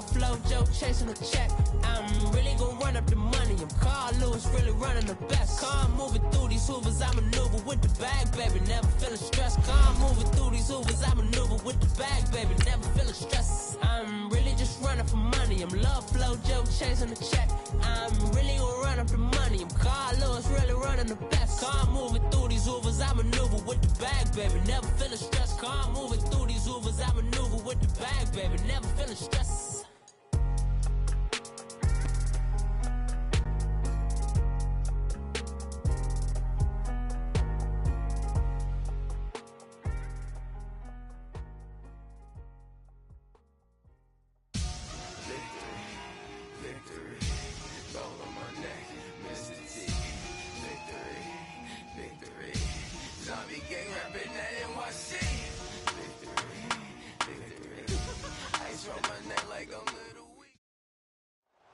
flow, Joe chasing a check. I'm really gonna run up the money. I'm Carl Lewis, really running the best. Car moving through these hoovers, I maneuver with the bag, baby. Never feeling stressed. Car moving through these hoovers, I maneuver with the bag, baby. Never feeling stressed. I'm really just running for money. I'm love flow, Joe chasing the check. I'm really gonna run up the money. I'm Carl Lewis, really running the best. Car moving through these hoovers, I maneuver with the bag, baby. Never feeling stressed. Car moving through these hoovers, I maneuver with the bag, baby. Never feeling stressed.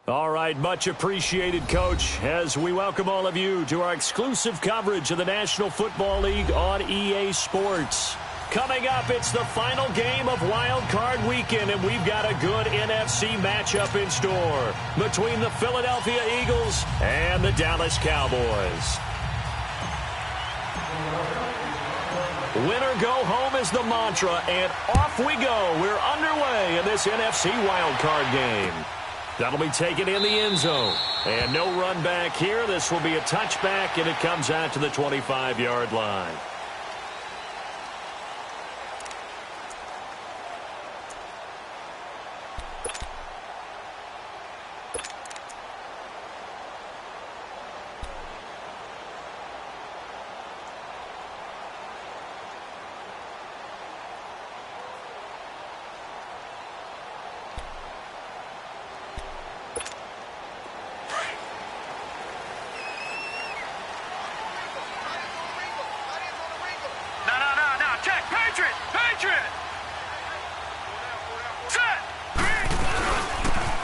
All right, much appreciated, Coach, as we welcome all of you to our exclusive coverage of the National Football League on EA Sports. Coming up, it's the final game of Wild Card Weekend, and we've got a good NFC matchup in store between the Philadelphia Eagles and the Dallas Cowboys. Winner go home is the mantra, and off we go. We're underway in this NFC Wild Card game. That'll be taken in the end zone. And no run back here. This will be a touchback, and it comes out to the 25-yard line.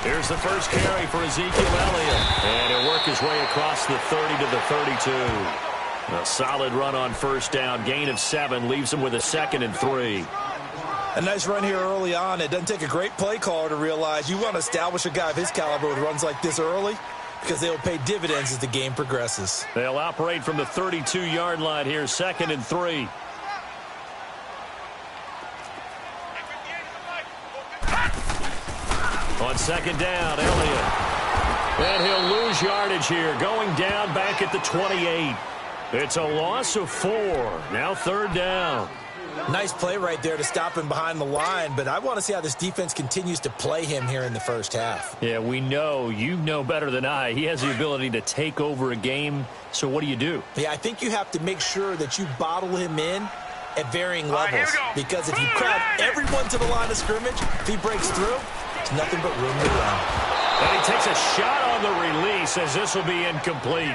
Here's the first carry for Ezekiel Elliott. And he'll work his way across the 30 to the 32. A solid run on first down. Gain of 7 leaves him with a 2nd and 3. A nice run here early on. It doesn't take a great play caller to realize you want to establish a guy of his caliber with runs like this early, because they'll pay dividends as the game progresses. They'll operate from the 32-yard line here, 2nd and 3. On second down, Elliott. And he'll lose yardage here, going down back at the 28. It's a loss of 4. Now 3rd down. Nice play right there to stop him behind the line, but I want to see how this defense continues to play him here in the first half. Yeah, we know. You know better than I. He has the ability to take over a game, so what do? Yeah, I think you have to make sure that you bottle him in at varying levels, because if you crowd everyone to the line of scrimmage, if he breaks through, there's nothing but room to run. And he takes a shot on the release as this will be incomplete.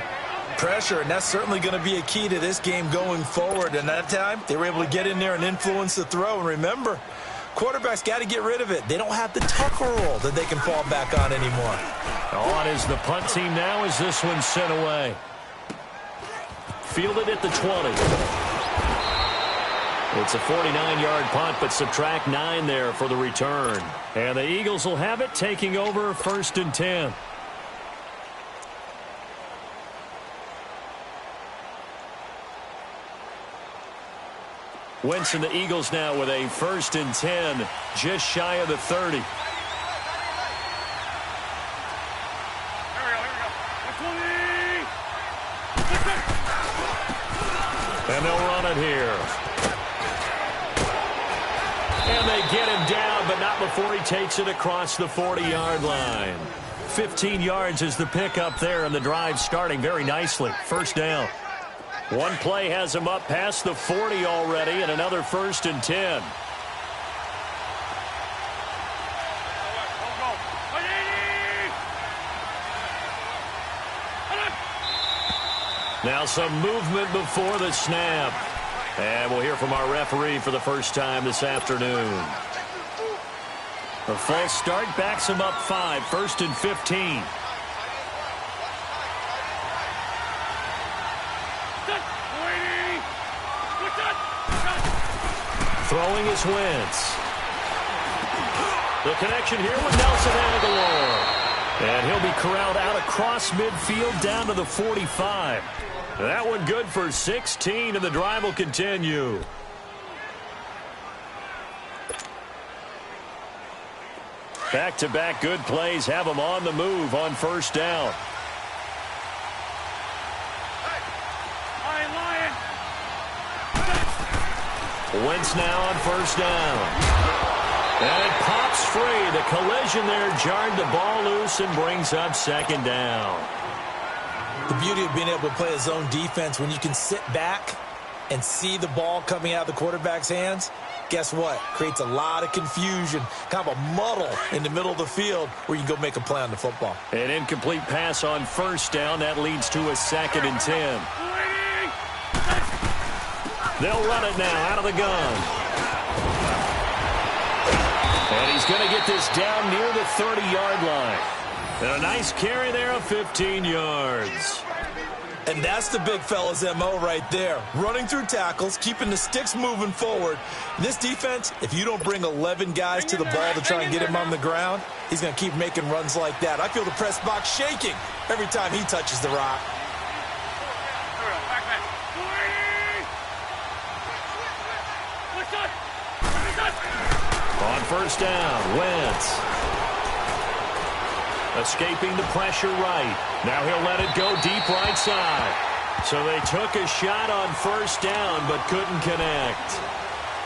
Pressure, and that's certainly going to be a key to this game going forward. And that time, they were able to get in there and influence the throw. And remember, quarterbacks got to get rid of it. They don't have the tucker roll that they can fall back on anymore. On is the punt team now as this one's sent away. Fielded at the 20. It's a 49-yard punt, but subtract 9 there for the return. And the Eagles will have it, taking over 1st and 10. Wentz and the Eagles now with a 1st and 10, just shy of the 30. And they'll run it here. And they get him down, but not before he takes it across the 40-yard line. 15 yards is the pickup there, and the drive starting very nicely. 1st down. One play has him up past the 40 already, and another 1st and 10. Now some movement before the snap. And we'll hear from our referee for the first time this afternoon. The false start backs him up 5, 1st and 15. Throwing is Wentz. The connection here with Nelson Aguilar. And he'll be corralled out across midfield down to the 45. That one good for 16, and the drive will continue. Back-to-back good plays have them on the move on first down. Wentz now on first down. And it pops free. The collision there jarred the ball loose and brings up second down. The beauty of being able to play a zone defense when you can sit back and see the ball coming out of the quarterback's hands, guess what? Creates a lot of confusion, kind of a muddle in the middle of the field where you can go make a play on the football. An incomplete pass on first down. That leads to a 2nd and 10. They'll run it now out of the gun. And he's going to get this down near the 30-yard line. And a nice carry there of 15 yards. And that's the big fella's MO right there. Running through tackles, keeping the sticks moving forward. This defense, if you don't bring 11 guys to the ball to try and get him on the ground, he's going to keep making runs like that. I feel the press box shaking every time he touches the rock. On first down, Wentz. Escaping the pressure right. Now he'll let it go deep right side. So they took a shot on first down but couldn't connect.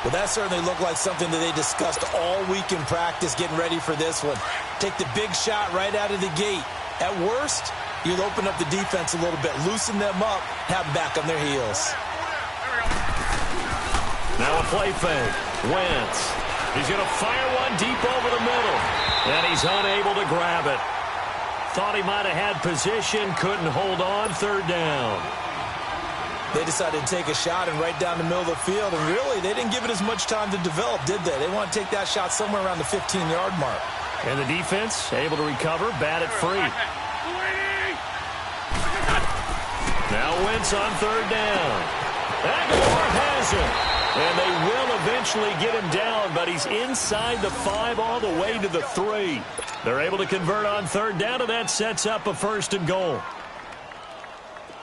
Well, that certainly looked like something that they discussed all week in practice getting ready for this one. Take the big shot right out of the gate. At worst, you'll open up the defense a little bit, loosen them up, have them back on their heels. Now a play fake. Wentz. He's going to fire one deep over the middle. And he's unable to grab it. Thought he might have had position, couldn't hold on, third down. They decided to take a shot and right down the middle of the field, and really, they didn't give it as much time to develop, did they? They want to take that shot somewhere around the 15-yard mark. And the defense able to recover, bat it free. Now Wentz on third down. Aguilar has it. And they will eventually get him down, but he's inside the 5 all the way to the 3. They're able to convert on third down, and that sets up a 1st and goal.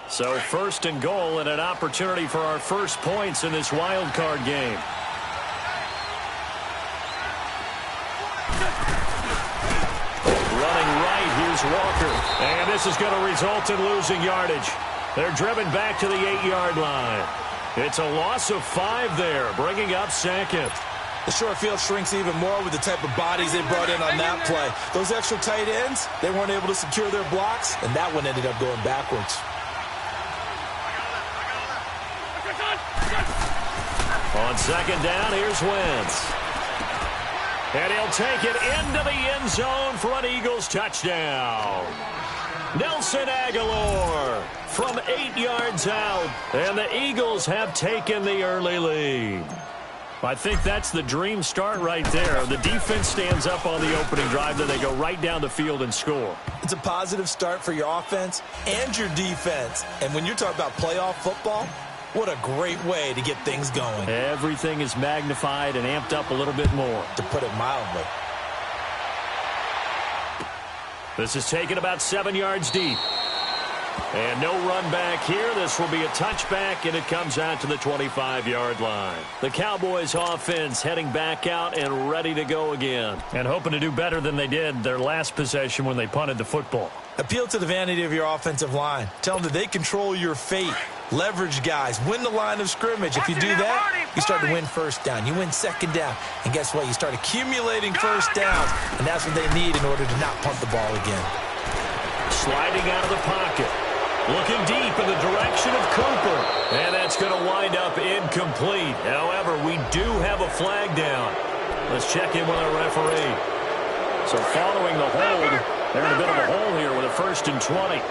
So 1st and goal and an opportunity for our first points in this wild card game. Running right, here's Walker. And this is going to result in losing yardage. They're driven back to the 8-yard line. It's a loss of 5 there, bringing up 2nd. The short field shrinks even more with the type of bodies they brought in on that play. Those extra tight ends, they weren't able to secure their blocks, and that one ended up going backwards. On second down, here's Wentz. And he'll take it into the end zone for an Eagles touchdown. Nelson Aguilar from 8 yards out, and the Eagles have taken the early lead. I think that's the dream start right there. The defense stands up on the opening drive, then they go right down the field and score. It's a positive start for your offense and your defense. And when you're talking about playoff football, what a great way to get things going. Everything is magnified and amped up a little bit more. To put it mildly. This is taken about 7 yards deep. And no run back here. This will be a touchback, and it comes out to the 25-yard line. The Cowboys offense heading back out and ready to go again. And hoping to do better than they did their last possession when they punted the football. Appeal to the vanity of your offensive line. Tell them that they control your fate. Leverage guys. Win the line of scrimmage. If you do that, you start to win first down. You win second down. And guess what? You start accumulating first downs. And that's what they need in order to not punt the ball again. Sliding out of the pocket. Looking deep in the direction of Cooper. And that's going to wind up incomplete. However, we do have a flag down. Let's check in with our referee. So following the hold, they're in a bit of a hole here with a 1st and 20.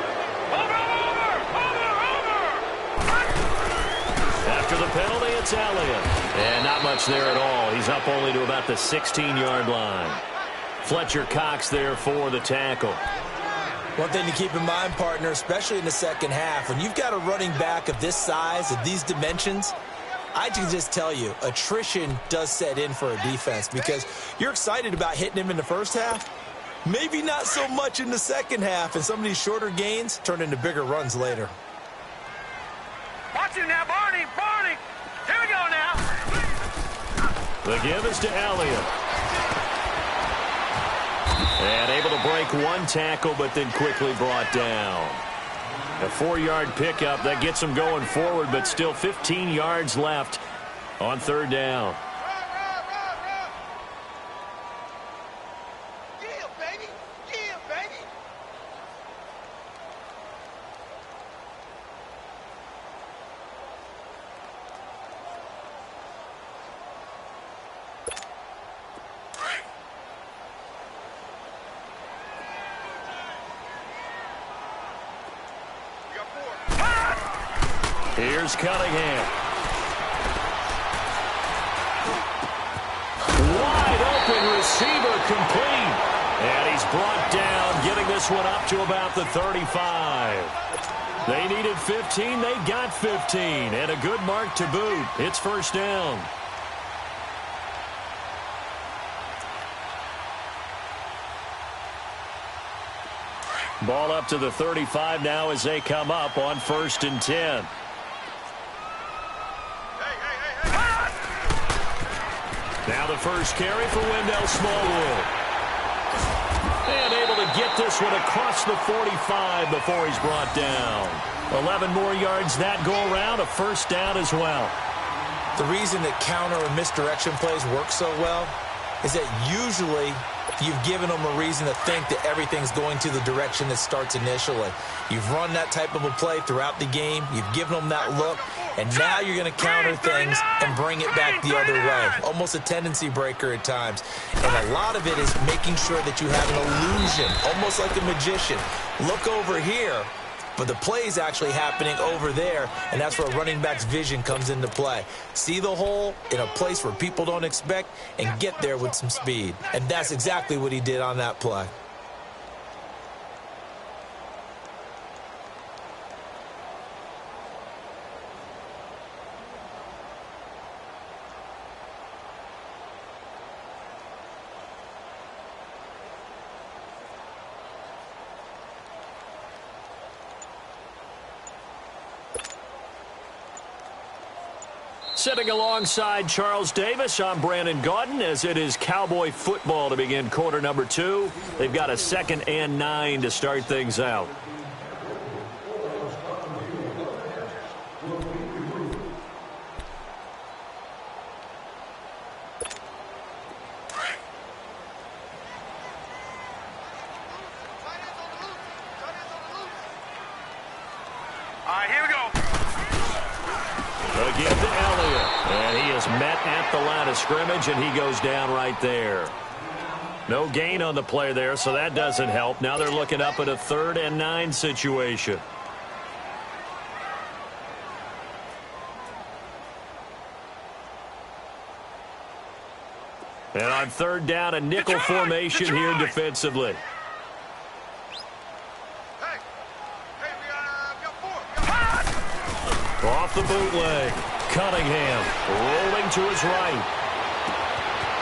After the penalty, it's Elliott. And not much there at all. He's up only to about the 16-yard line. Fletcher Cox there for the tackle. One thing to keep in mind, partner, especially in the second half, when you've got a running back of this size, of these dimensions, I can just tell you, attrition does set in for a defense because you're excited about hitting him in the first half. Maybe not so much in the second half, and some of these shorter gains turn into bigger runs later. Watch him now, Barney, Barney. Here we go now. The give is to Elliott. And able to break one tackle, but then quickly brought down. A 4-yard pickup that gets him going forward, but still 15 yards left on third down. Yeah, baby. Yeah, baby. Here's Cunningham. Wide open receiver complete. And he's brought down, getting this one up to about the 35. They needed 15. They got 15. And a good mark to boot. It's first down. Ball up to the 35 now as they come up on 1st and 10. Now the first carry for Wendell Smallwood. And able to get this one across the 45 before he's brought down. 11 more yards that go around, a first down as well. The reason that counter and misdirection plays work so well is that usually you've given them a reason to think that everything's going to the direction that starts initially. You've run that type of a play throughout the game. You've given them that look. And now you're going to counter things and bring it back the other way. Almost a tendency breaker at times. And a lot of it is making sure that you have an illusion, almost like a magician. Look over here, but the play is actually happening over there, and that's where a running back's vision comes into play. See the hole in a place where people don't expect and get there with some speed. And that's exactly what he did on that play. Sitting alongside Charles Davis, I'm Brandon Gaudin, as it is Cowboy football to begin quarter number 2. They've got a 2nd and 9 to start things out. All right, here we go. Again to Elliott. And he is met at the line of scrimmage, and he goes down right there. No gain on the play there, so that doesn't help. Now they're looking up at a 3rd and 9 situation. And on 3rd down, a nickel formation here defensively. Off the bootleg. Cunningham rolling to his right.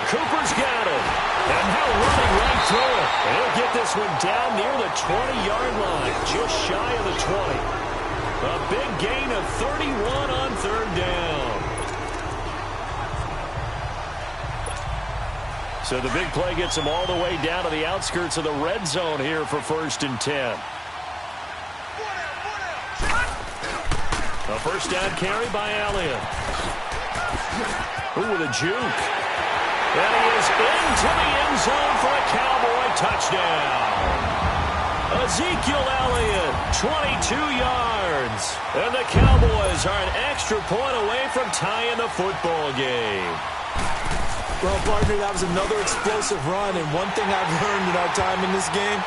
Cooper's got it. And now running right through it. And he'll get this one down near the 20-yard line. Just shy of the 20. A big gain of 31 on 3rd down. So the big play gets him all the way down to the outskirts of the red zone here for 1st and 10. A first down carry by Elliott. Ooh, with a juke. And he is into the end zone for a Cowboy touchdown. Ezekiel Elliott, 22 yards. And the Cowboys are an extra point away from tying the football game. Well, partner, that was another explosive run, and one thing I've learned in our time in this game,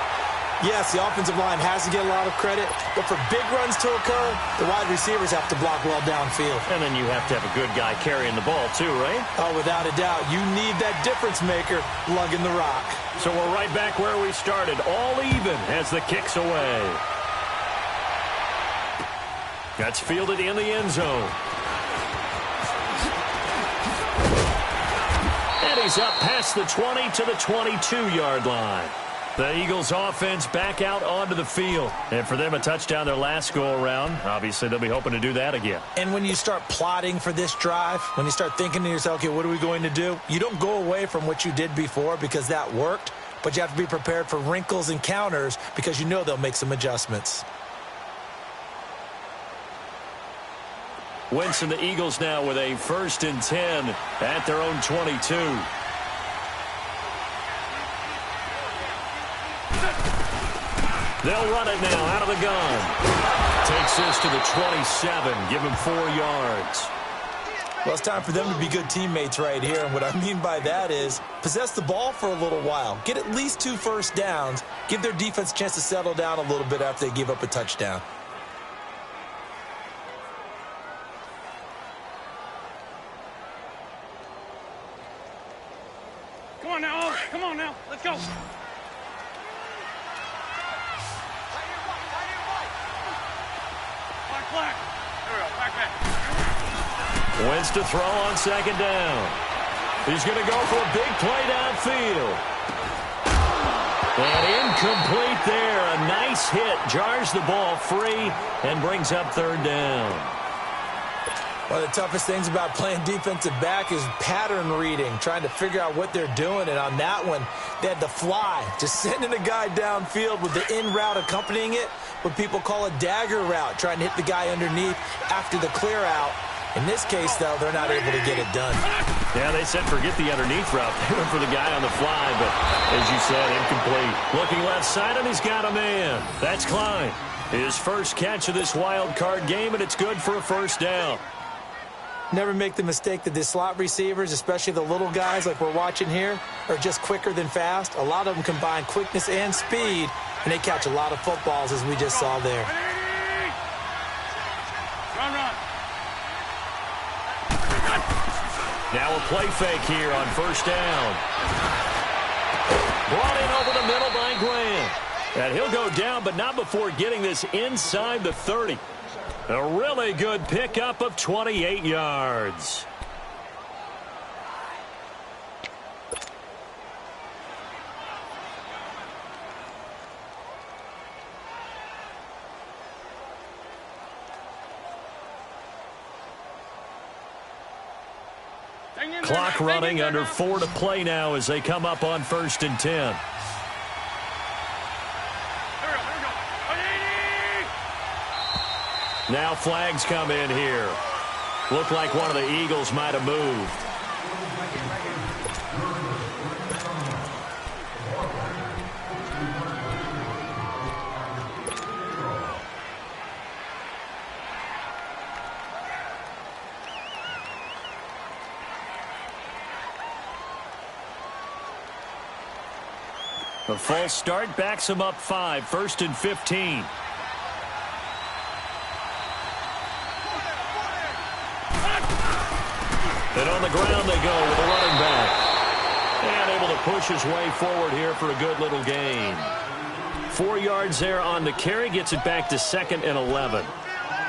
yes, the offensive line has to get a lot of credit, but for big runs to occur, the wide receivers have to block well downfield. And then you have to have a good guy carrying the ball too, right? Oh, without a doubt. You need that difference maker lugging the rock. So we're right back where we started, all even as the kick's away. That's fielded in the end zone. he's up past the 20 to the 22-yard line. The Eagles offense back out onto the field. And for them, a touchdown their last go-around. Obviously, they'll be hoping to do that again. And when you start plotting for this drive, when you start thinking to yourself, okay, what are we going to do? You don't go away from what you did before because that worked, but you have to be prepared for wrinkles and counters because you know they'll make some adjustments. Wentz and the Eagles now with a 1st and 10 at their own 22. They'll run it now out of the gun. Takes this to the 27. Give him 4 yards. Well, it's time for them to be good teammates right here. And what I mean by that is possess the ball for a little while. Get at least 2 first downs. Give their defense a chance to settle down a little bit after they give up a touchdown. Come on now, come on now, let's go. Black. There we go, back. Wentz to throw on 2nd down. He's going to go for a big play downfield. And incomplete there. A nice hit. Jars the ball free and brings up 3rd down. One of the toughest things about playing defensive back is pattern reading, trying to figure out what they're doing. And on that one, they had the fly, just sending a guy downfield with the in route accompanying it, what people call a dagger route, trying to hit the guy underneath after the clear out. In this case, though, they're not able to get it done. Yeah, they said forget the underneath route. They went for the guy on the fly, but as you said, incomplete. Looking left side, and he's got a man. That's Klein. His first catch of this wild card game, and it's good for a 1st down. Never make the mistake that the slot receivers, especially the little guys like we're watching here, are just quicker than fast. A lot of them combine quickness and speed, and they catch a lot of footballs, as we just saw there. Run. Now a play fake here on 1st down. Brought in over the middle by Graham. And he'll go down, but not before getting this inside the 30. A really good pickup of 28 yards. Clock running, under 4 to play now as they come up on 1st and 10. Now flags come in here. Looked like one of the Eagles might have moved. The false start backs him up 5, 1st and 15. And on the ground they go with a running back. And able to push his way forward here for a good little gain. 4 yards there on the carry, gets it back to 2nd and 11.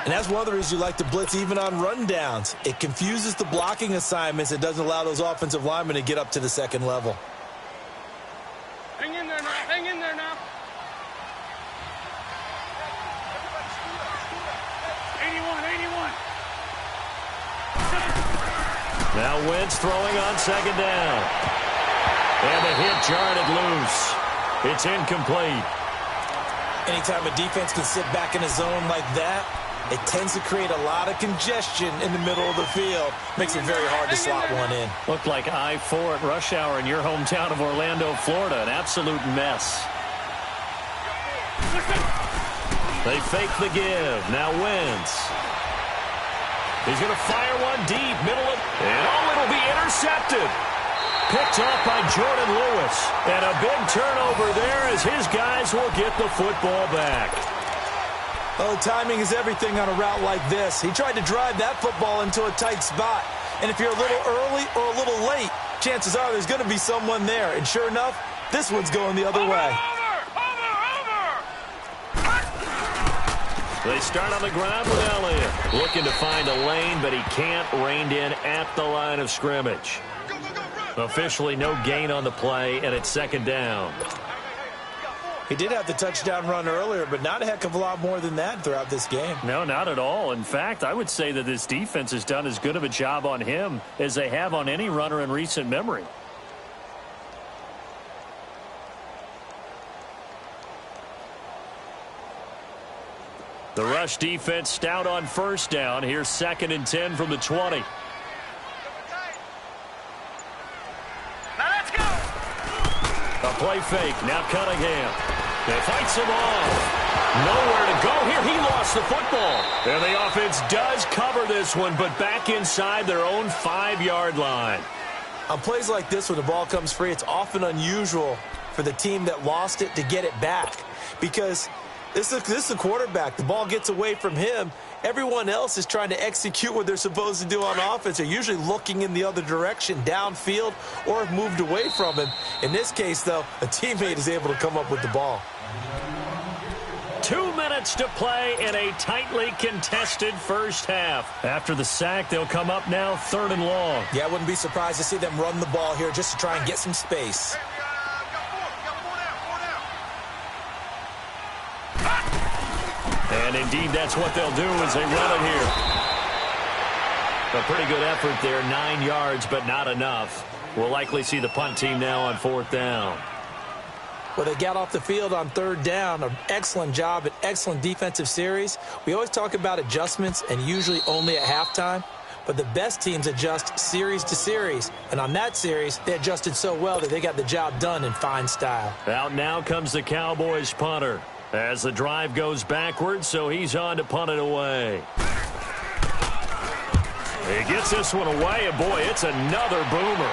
And that's one of the reasons you like to blitz even on rundowns. It confuses the blocking assignments. It doesn't allow those offensive linemen to get up to the 2nd level. Hang in there now, hang in there now. 81. Now Wentz throwing on 2nd down. And the hit jarred it loose. It's incomplete. Anytime a defense can sit back in a zone like that, it tends to create a lot of congestion in the middle of the field. Makes it very hard to slot one in. Looked like I-4 at rush hour in your hometown of Orlando, Florida. An absolute mess. They fake the give. Now Wentz. He's going to fire one deep, middle of, and it'll be intercepted. Picked off by Jordan Lewis. And a big turnover there as his guys will get the football back. Oh, timing is everything on a route like this. He tried to drive that football into a tight spot. And if you're a little early or a little late, chances are there's going to be someone there. And sure enough, this one's going the other way. They start on the ground with Elliott. Looking to find a lane, but he can't. Reined in at the line of scrimmage. Go, run! Officially no gain on the play, and it's second down. He did have the touchdown run earlier, but not a heck of a lot more than that throughout this game. No, not at all. In fact, I would say that this defense has done as good of a job on him as they have on any runner in recent memory. The rush defense stout on first down. Here's 2nd and 10 from the 20. Now let's go. A play fake. Now Cunningham. They fights him off. Nowhere to go here. He lost the football. And the offense does cover this one, but back inside their own 5-yard line. On plays like this, when the ball comes free, it's often unusual for the team that lost it to get it back. Because this is the quarterback. The ball gets away from him. Everyone else is trying to execute what they're supposed to do on offense. They're usually looking in the other direction, downfield, or have moved away from him. In this case, though, a teammate is able to come up with the ball. 2 minutes to play in a tightly contested first half. After the sack, they'll come up now 3rd and long. Yeah, I wouldn't be surprised to see them run the ball here just to try and get some space. And indeed, that's what they'll do as they run it here. A pretty good effort there, 9 yards, but not enough. We'll likely see the punt team now on 4th down. Well, they got off the field on 3rd down. An excellent job, an excellent defensive series. We always talk about adjustments, and usually only at halftime. But the best teams adjust series to series. And on that series, they adjusted so well that they got the job done in fine style. Out now comes the Cowboys punter. As the drive goes backwards, so he's on to punt it away. He gets this one away, and boy, it's another boomer.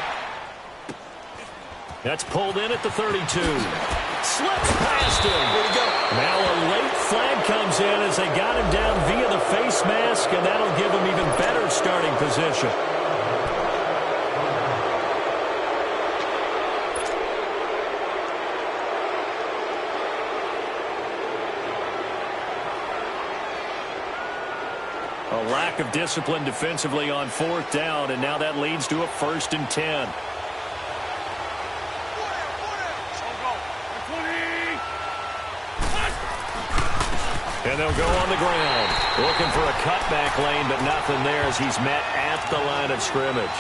That's pulled in at the 32. Slips past him. Way to go. Now a late flag comes in as they got him down via the face mask, and that'll give him even better starting position. A lack of discipline defensively on 4th down, and now that leads to a 1st and 10. And they'll go on the ground. Looking for a cutback lane, but nothing there as he's met at the line of scrimmage.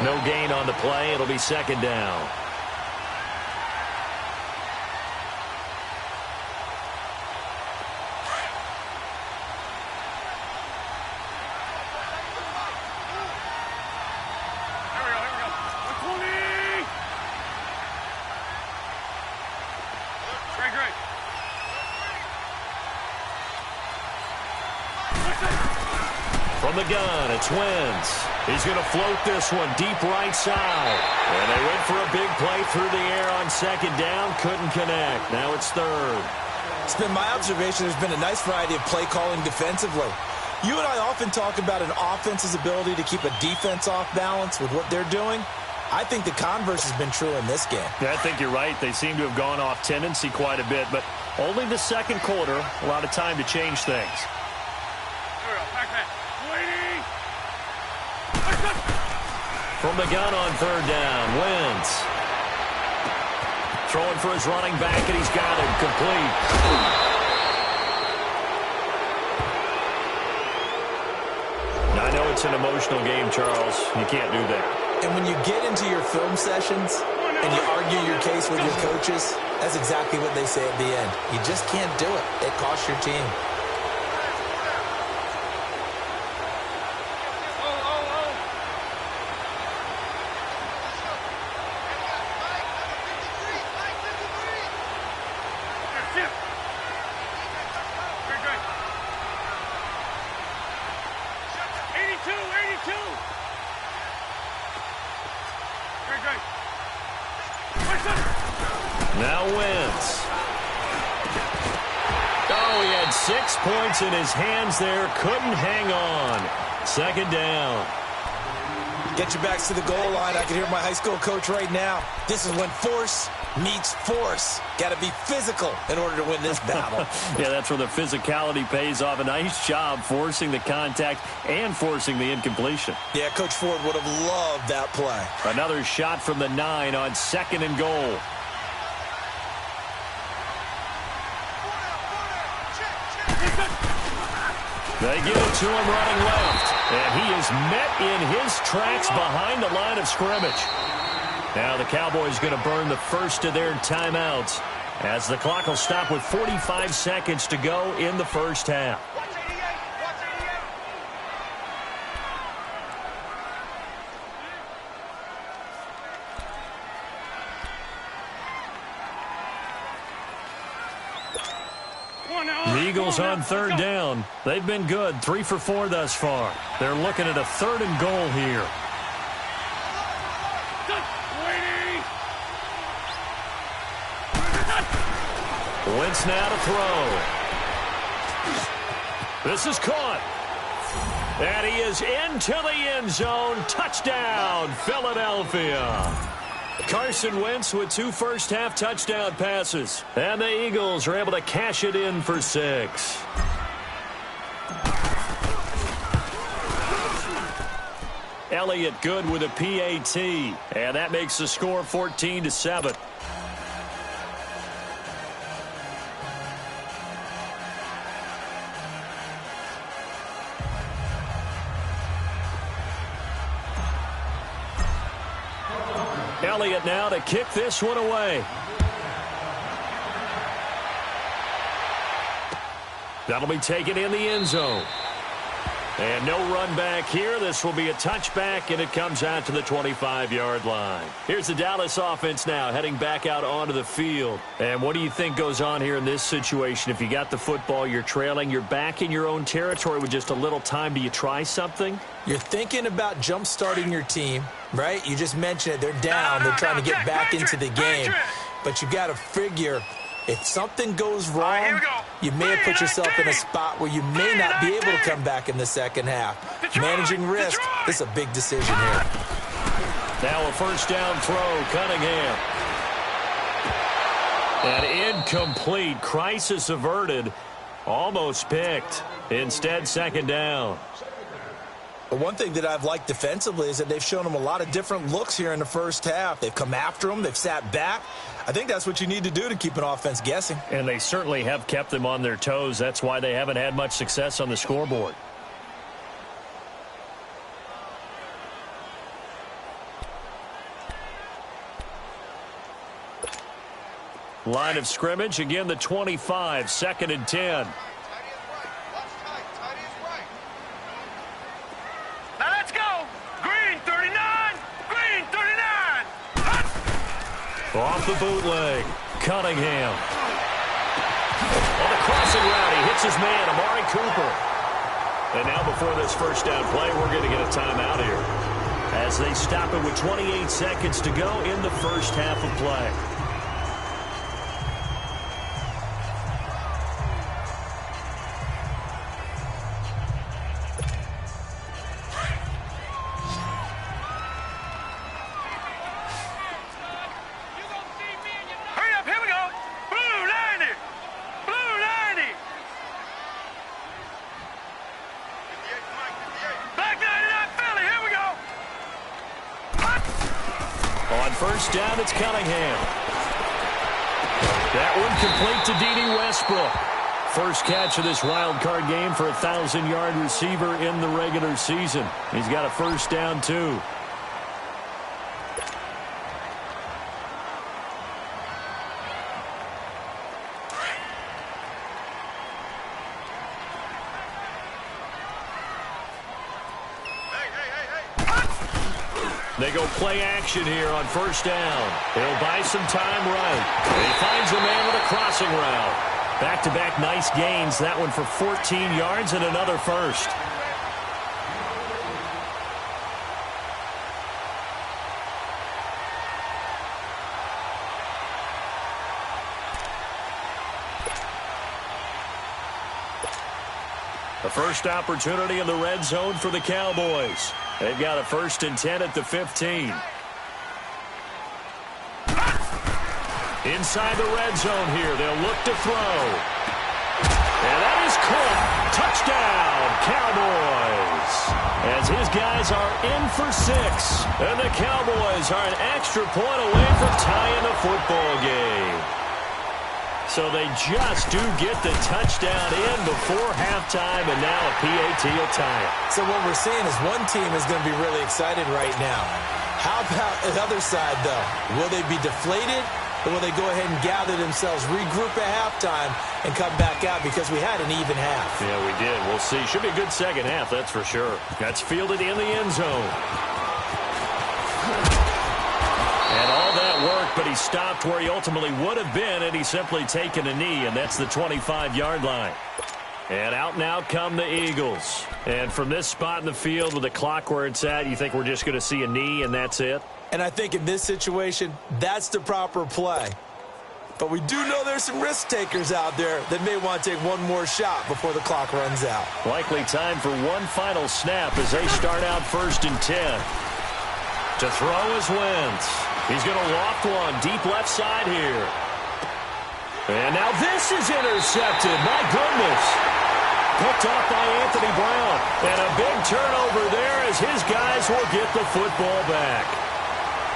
No gain on the play. It'll be 2nd down. From the gun, it's Wentz. He's going to float this one deep right side. And they went for a big play through the air on 2nd down. Couldn't connect. Now it's 3rd. It's been my observation there's been a nice variety of play calling defensively. You and I often talk about an offense's ability to keep a defense off balance with what they're doing. I think the converse has been true in this game. Yeah, I think you're right. They seem to have gone off tendency quite a bit, but only the 2nd quarter, a lot of time to change things. From the gun on 3rd down, Wentz. Throwing for his running back, and he's got it complete. I know it's an emotional game, Charles. You can't do that. And when you get into your film sessions and you argue your case with your coaches, that's exactly what they say at the end. You just can't do it. It costs your team. Now Wentz. Oh, he had 6 points in his hands there. Couldn't hang on. 2nd down. Get your backs to the goal line. I can hear my high school coach right now. This is when force meets force. Got to be physical in order to win this battle. Yeah, that's where the physicality pays off. A nice job forcing the contact and forcing the incompletion. Yeah, Coach Ford would have loved that play. Another shot from the 9 on 2nd and goal. They give it to him running left. And he is met in his tracks behind the line of scrimmage. Now the Cowboys going to burn the first of their timeouts as the clock will stop with 45 seconds to go in the first half. The Eagles on 3rd down. They've been good, 3 for 4 thus far. They're looking at a 3rd and goal here. Wentz now to throw. This is caught. And he is into the end zone. Touchdown, Philadelphia. Carson Wentz with 2 first-half touchdown passes. And the Eagles are able to cash it in for 6. Elliott good with a PAT. And that makes the score 14-7. Elliott now to kick this one away. That'll be taken in the end zone. And no run back here. This will be a touchback, and it comes out to the 25-yard line. Here's the Dallas offense now heading back out onto the field. And what do you think goes on here in this situation? If you got the football, you're trailing, you're back in your own territory with just a little time. Do you try something? You're thinking about jump-starting your team, right? You just mentioned it. They're down. They're trying to get back into the game. But you got to figure, if something goes wrong, you may have put yourself in a spot where you may not be able to come back in the second half. Managing risk, this is a big decision here. Now a first down throw, Cunningham. And incomplete. Crisis averted. Almost picked. Instead, 2nd down. But one thing that I've liked defensively is that they've shown them a lot of different looks here in the first half. They've come after them. They've sat back. I think that's what you need to do to keep an offense guessing. And they certainly have kept them on their toes. That's why they haven't had much success on the scoreboard. Line of scrimmage, again the 25, 2nd and 10. Off the bootleg, Cunningham. On the crossing route, he hits his man, Amari Cooper. And now before this first down play, we're going to get a timeout here, as they stop it with 28 seconds to go in the first half of play. First down, it's Cunningham. That one complete to D.D. Westbrook. First catch of this wild card game for a 1,000-yard receiver in the regular season. He's got a first down, too. They go play action here on first down. He'll buy some time right. And he finds a man with a crossing route. Back-to-back nice gains. That one for 14 yards and another first. The first opportunity in the red zone for the Cowboys. They've got a 1st and 10 at the 15. Inside the red zone here, they'll look to throw. And that is caught. Touchdown, Cowboys. As his guys are in for 6. And the Cowboys are an extra point away from tying the football game. So they just do get the touchdown in before halftime, and now a PAT will tie it. So what we're seeing is one team is going to be really excited right now. How about the other side, though? Will they be deflated, or will they go ahead and gather themselves, regroup at halftime, and come back out because we had an even half? Yeah, we did. We'll see. Should be a good second half, that's for sure. That's fielded in the end zone. And all that worked, but he stopped where he ultimately would have been, and he's simply taken a knee, and that's the 25-yard line. And out now come the Eagles. And from this spot in the field with the clock where it's at, you think we're just going to see a knee and that's it? And I think in this situation, that's the proper play. But we do know there's some risk takers out there that may want to take one more shot before the clock runs out. Likely time for one final snap as they start out 1st and 10. To throw is Wentz. He's going to loft one deep left side here. And now this is intercepted. My goodness. Picked off by Anthony Brown. And a big turnover there as his guys will get the football back.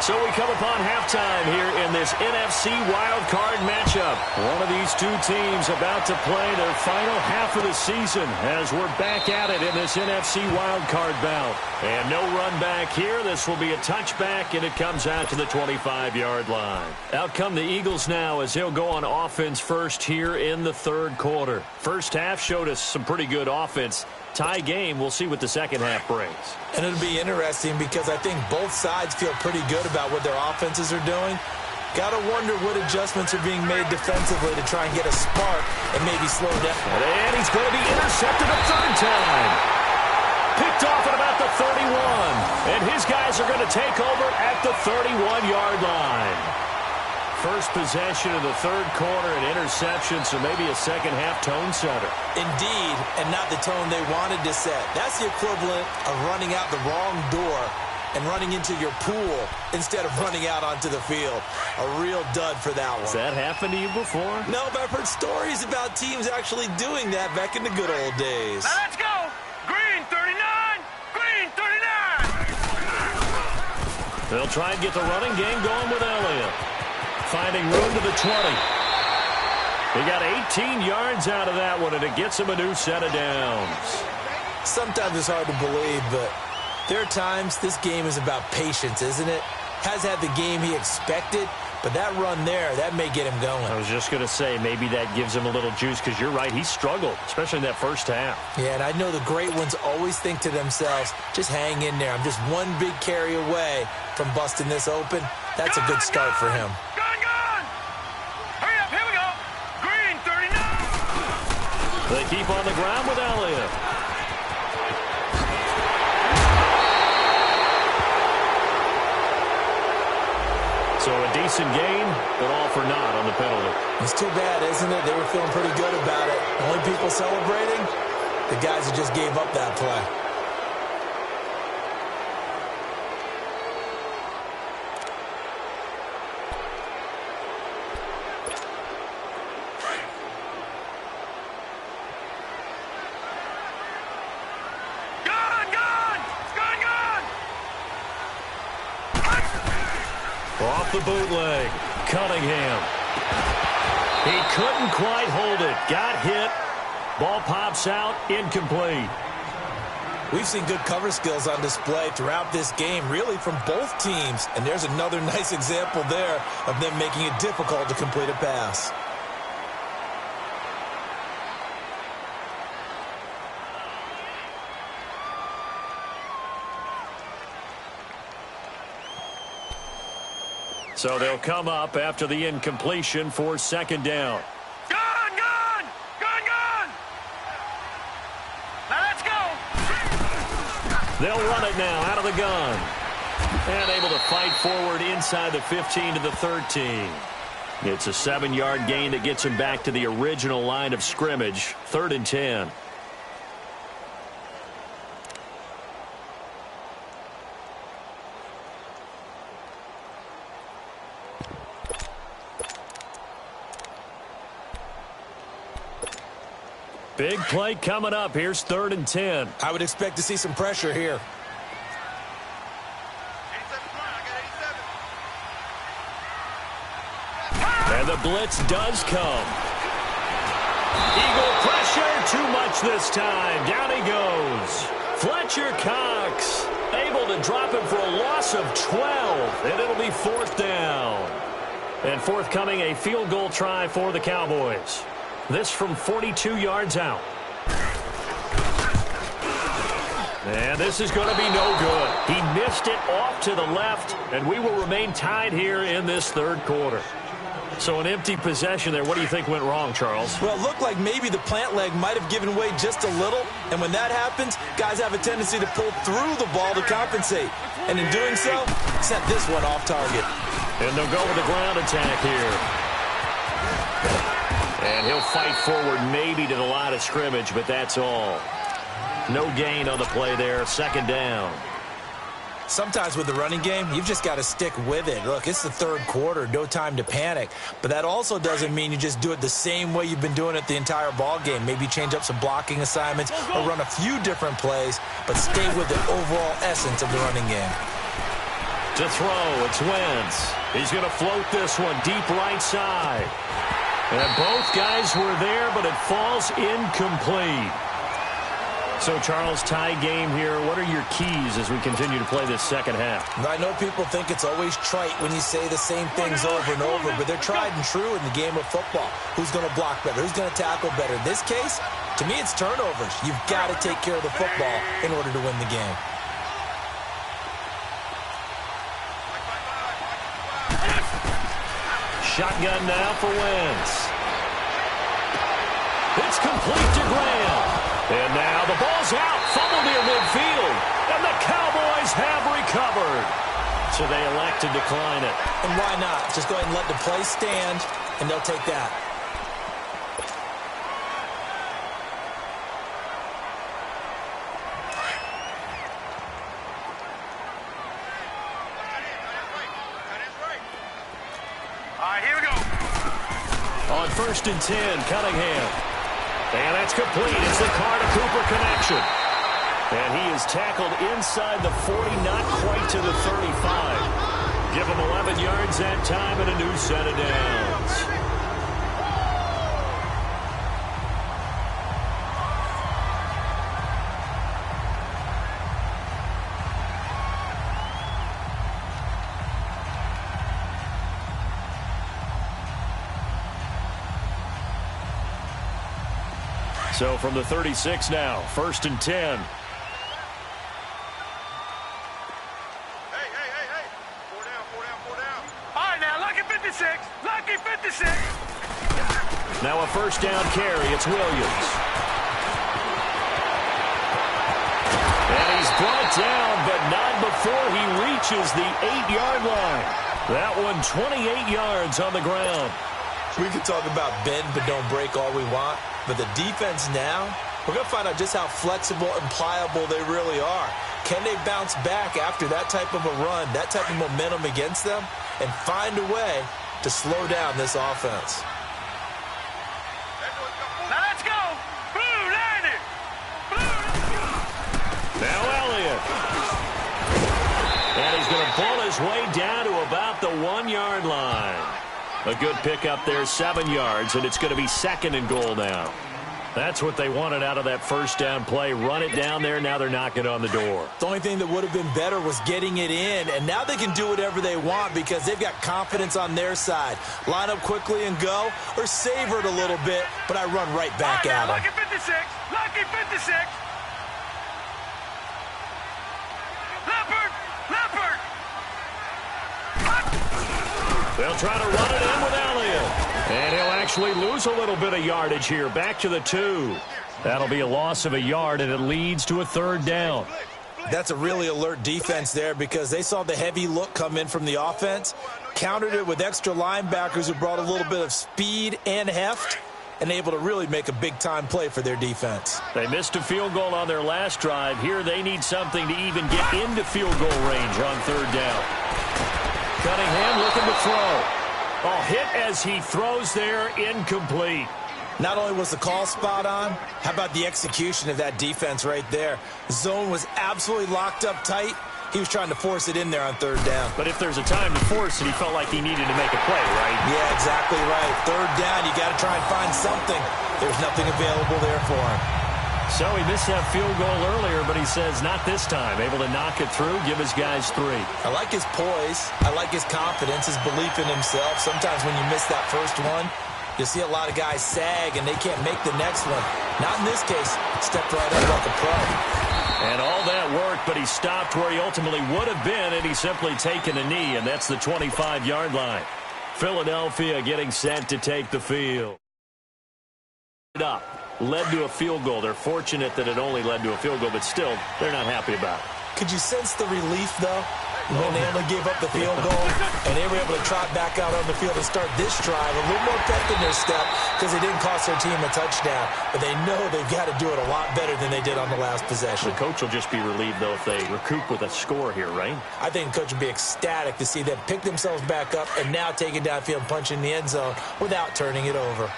So we come upon halftime here in this NFC wildcard matchup. One of these two teams about to play their final half of the season as we're back at it in this NFC wildcard bout. And no run back here. This will be a touchback, and it comes out to the 25-yard line. Out come the Eagles now as they'll go on offense first here in the 3rd quarter. First half showed us some pretty good offense. Tie game, we'll see what the second half brings. And it'll be interesting because I think both sides feel pretty good about what their offenses are doing. Got to wonder what adjustments are being made defensively to try and get a spark and maybe slow down. And he's going to be intercepted a 3rd time. Picked off at about the 31. And his guys are going to take over at the 31-yard line. First possession of the 3rd quarter, an interception, so maybe a second-half tone setter. Indeed, and not the tone they wanted to set. That's the equivalent of running out the wrong door and running into your pool instead of running out onto the field. A real dud for that one. Has that happened to you before? No, but I've heard stories about teams actually doing that back in the good old days. Now let's go. Green 39. Green 39. They'll try and get the running game going with Elliott. Finding room to the 20. He got 18 yards out of that one, and it gets him a new set of downs. Sometimes it's hard to believe, but there are times this game is about patience, isn't it? Has had the game he expected, but that run there, that may get him going. I was just going to say, maybe that gives him a little juice, because you're right, he struggled, especially in that first half. Yeah, and I know the great ones always think to themselves, just hang in there. I'm just one big carry away from busting this open. That's a good start for him. They keep on the ground with Elliott. So a decent game, but all for naught on the penalty. It's too bad, isn't it? They were feeling pretty good about it. Only people celebrating, the guys who just gave up that play. Off the bootleg, Cunningham. He couldn't quite hold it. Got hit. Ball pops out, incomplete. We've seen good cover skills on display throughout this game, really from both teams. And there's another nice example there of them making it difficult to complete a pass. So they'll come up after the incompletion for 2nd down. Gun! Gun! Gun! Gun! Now let's go! They'll run it now out of the gun. And able to fight forward inside the 15 to the 13. It's a 7-yard gain that gets him back to the original line of scrimmage. 3rd and 10. Big play coming up. Here's 3rd and 10. I would expect to see some pressure here. And the blitz does come. Eagle pressure, too much this time. Down he goes. Fletcher Cox able to drop him for a loss of 12, and it'll be 4th down. And forthcoming, a field goal try for the Cowboys. This from 42 yards out. And this is going to be no good. He missed it off to the left, and we will remain tied here in this 3rd quarter. So an empty possession there. What do you think went wrong, Charles? Well, it looked like maybe the plant leg might have given way just a little. And when that happens, guys have a tendency to pull through the ball to compensate. And in doing so, sent this one off target. And they'll go with the ground attack here. And he'll fight forward maybe to the line of scrimmage, but that's all. No gain on the play there. 2nd down. Sometimes with the running game, you've just got to stick with it. Look, it's the 3rd quarter, no time to panic. But that also doesn't mean you just do it the same way you've been doing it the entire ball game. Maybe change up some blocking assignments or run a few different plays, but stay with the overall essence of the running game. To throw, it's Wentz. He's going to float this one deep right side. And both guys were there, but it falls incomplete. So, Charles, tie game here. What are your keys as we continue to play this 2nd half? I know people think it's always trite when you say the same things over and over, but they're tried and true in the game of football. Who's going to block better? Who's going to tackle better? In this case, to me, it's turnovers. You've got to take care of the football in order to win the game. Shotgun now for Wentz. It's complete to Graham. And now the ball's out. Fumble near midfield. And the Cowboys have recovered. So they elect to decline it. And why not? Just go ahead and let the play stand, and they'll take that. All right, here we go. On 1st and 10, Cunningham. And that's complete. It's the Carter-Cooper connection. And he is tackled inside the 40, not quite to the 35. Give him 11 yards that time and a new set of downs. So from the 36 now, 1st and 10. Hey. 4 down. All right, now, lucky 56. Lucky 56. Now a 1st down carry. It's Williams. And he's brought down, but not before he reaches the 8-yard line. That one 28 yards on the ground. We can talk about bend but don't break all we want, but the defense now, we're going to find out just how flexible and pliable they really are. Can they bounce back after that type of a run, that type of momentum against them, and find a way to slow down this offense? Now let's go. Blue, landed. Now Elliott. And he's going to pull his way down to about the 1-yard line. A good pickup there, 7 yards, and it's going to be 2nd and goal now. That's what they wanted out of that 1st down play. Run it down there. Now they're knocking on the door. The only thing that would have been better was getting it in, and now they can do whatever they want because they've got confidence on their side. Line up quickly and go, or savor it a little bit, but I run right back at them. Lucky 56. Lucky 56. Leopard. They'll try to run it in with Elliott. And he'll actually lose a little bit of yardage here. Back to the 2. That'll be a loss of a yard, and it leads to a 3rd down. That's a really alert defense there because they saw the heavy look come in from the offense, countered it with extra linebackers who brought a little bit of speed and heft, and able to really make a big-time play for their defense. They missed a field goal on their last drive. Here they need something to even get into field goal range on 3rd down. Cunningham looking to throw. Oh, hit as he throws there, incomplete. Not only was the call spot on, how about the execution of that defense right there? Zone was absolutely locked up tight. He was trying to force it in there on third down. But if there's a time to force it, he felt like he needed to make a play, right? Yeah, exactly right. Third down, you got to try and find something. There's nothing available there for him. So he missed that field goal earlier, but he says not this time. Able to knock it through, give his guys 3. I like his poise. I like his confidence, his belief in himself. Sometimes when you miss that first one, you'll see a lot of guys sag and they can't make the next one. Not in this case. Stepped right up like a pro. And all that worked, but he stopped where he ultimately would have been, and he's simply taken a knee, and that's the 25-yard line. Philadelphia getting set to take the field. Up. Led to a field goal. They're fortunate that it only led to a field goal, but still, they're not happy about it. Could you sense the relief, though, when they only gave up the field goal and they were able to trot back out on the field and start this drive a little more pep in their step because they didn't cost their team a touchdown, but they know they've got to do it a lot better than they did on the last possession. The coach will just be relieved, though, if they recoup with a score here, right? I think the coach would be ecstatic to see them pick themselves back up and now take it downfield and punch in the end zone without turning it over.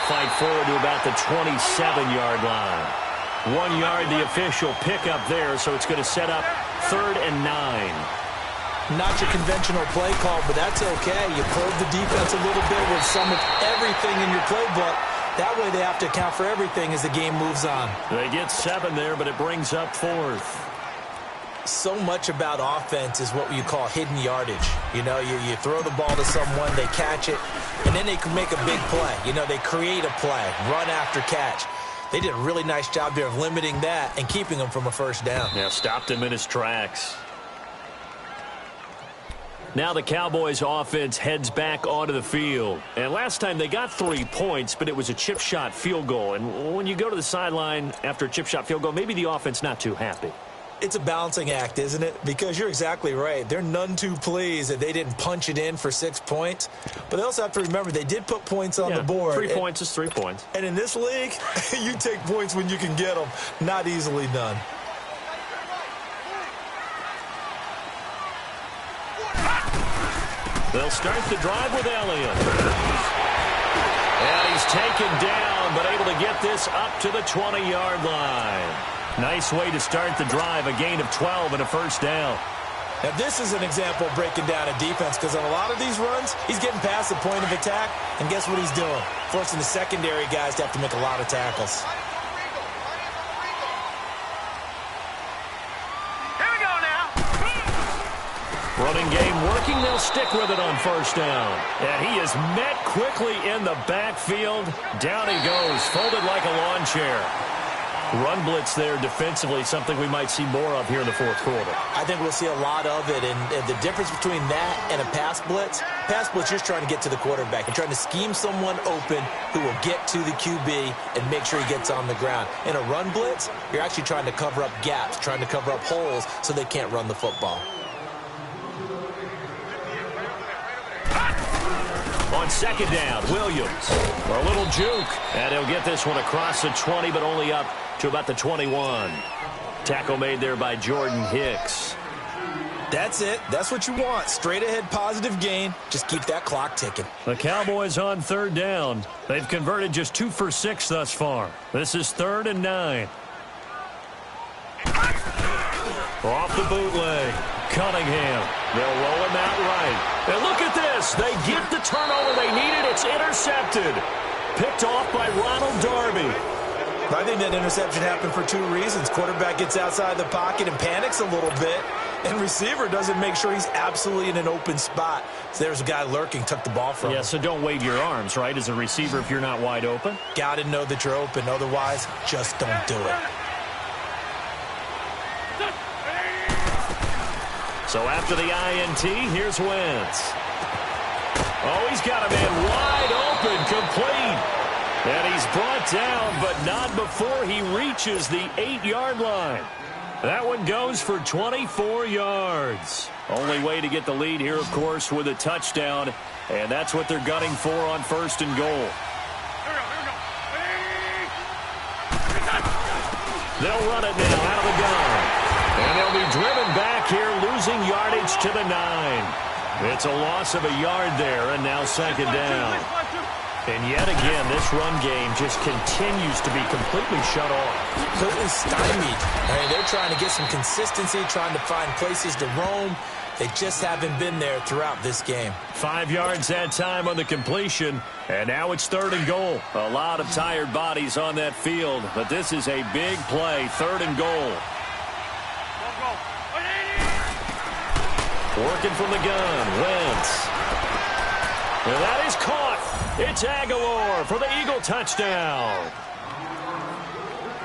Fight forward to about the 27-yard line. 1 yard, the official pickup there, so it's going to set up 3rd and 9. Not your conventional play call, but that's okay. You probe the defense a little bit with some of everything in your playbook. That way they have to account for everything as the game moves on. They get 7 there, but it brings up 4th. So much about offense is what you call hidden yardage. You know, you throw the ball to someone, they catch it, and then they can make a big play. You know, they create a play, run after catch. They did a really nice job there of limiting that and keeping him from a first down. Yeah, stopped him in his tracks. Now the Cowboys offense heads back onto the field. And last time they got 3 points, but it was a chip shot field goal. And when you go to the sideline after a chip shot field goal, maybe the offense not too happy. It's a balancing act, isn't it? Because you're exactly right. They're none too pleased that they didn't punch it in for 6 points. But they also have to remember they did put points on the board. 3 points is 3 points. And in this league, you take points when you can get them. Not easily done. They'll start the drive with Elliott. And he's taken down, but able to get this up to the 20-yard line. Nice way to start the drive, a gain of 12 and a first down. Now, this is an example of breaking down a defense because on a lot of these runs, he's getting past the point of attack, and guess what he's doing? Forcing the secondary guys to have to make a lot of tackles. Here we go now. Running game working. They'll stick with it on first down. And he is met quickly in the backfield. Down he goes, folded like a lawn chair. Run blitz there defensively, something we might see more of here in the fourth quarter. I think we'll see a lot of it, and the difference between that and a pass blitz, you're just trying to get to the quarterback. You're trying to scheme someone open who will get to the QB and make sure he gets on the ground. In a run blitz, you're actually trying to cover up gaps, trying to cover up holes so they can't run the football. On second down, Williams. A little juke, and he'll get this one across the 20, but only up to about the 21. Tackle made there by Jordan Hicks. That's it. That's what you want. Straight ahead positive gain. Just keep that clock ticking. The Cowboys on third down. They've converted just 2 for 6 thus far. This is 3rd and 9. Off the bootleg. Cunningham. They'll roll him out right. And look at this. They get the turnover they needed. It's intercepted. Picked off by Ronald Darby. I think that interception happened for 2 reasons. Quarterback gets outside the pocket and panics a little bit. And receiver doesn't make sure he's absolutely in an open spot. So there's a guy lurking, took the ball from him. Yeah, so don't wave your arms, right, as a receiver if you're not wide open. Got to know that you're open. Otherwise, just don't do it. So after the INT, here's Wentz. Oh, he's got a man wide open, complete. And he's brought down, but not before he reaches the 8-yard line. That one goes for 24 yards. Only way to get the lead here, of course, with a touchdown. And that's what they're gunning for on 1st and goal. They'll run it now out of the gun. And they'll be driven back here, losing yardage to the 9. It's a loss of a yard there, and now second down. And yet again, this run game just continues to be completely shut off. Completely stymied. I mean, they're trying to get some consistency, trying to find places to roam. They just haven't been there throughout this game. 5 yards that time on the completion, and now it's 3rd and goal. A lot of tired bodies on that field, but this is a big play, 3rd and goal. Working from the gun, Wentz. And that is caught. It's Aguilar for the Eagle touchdown.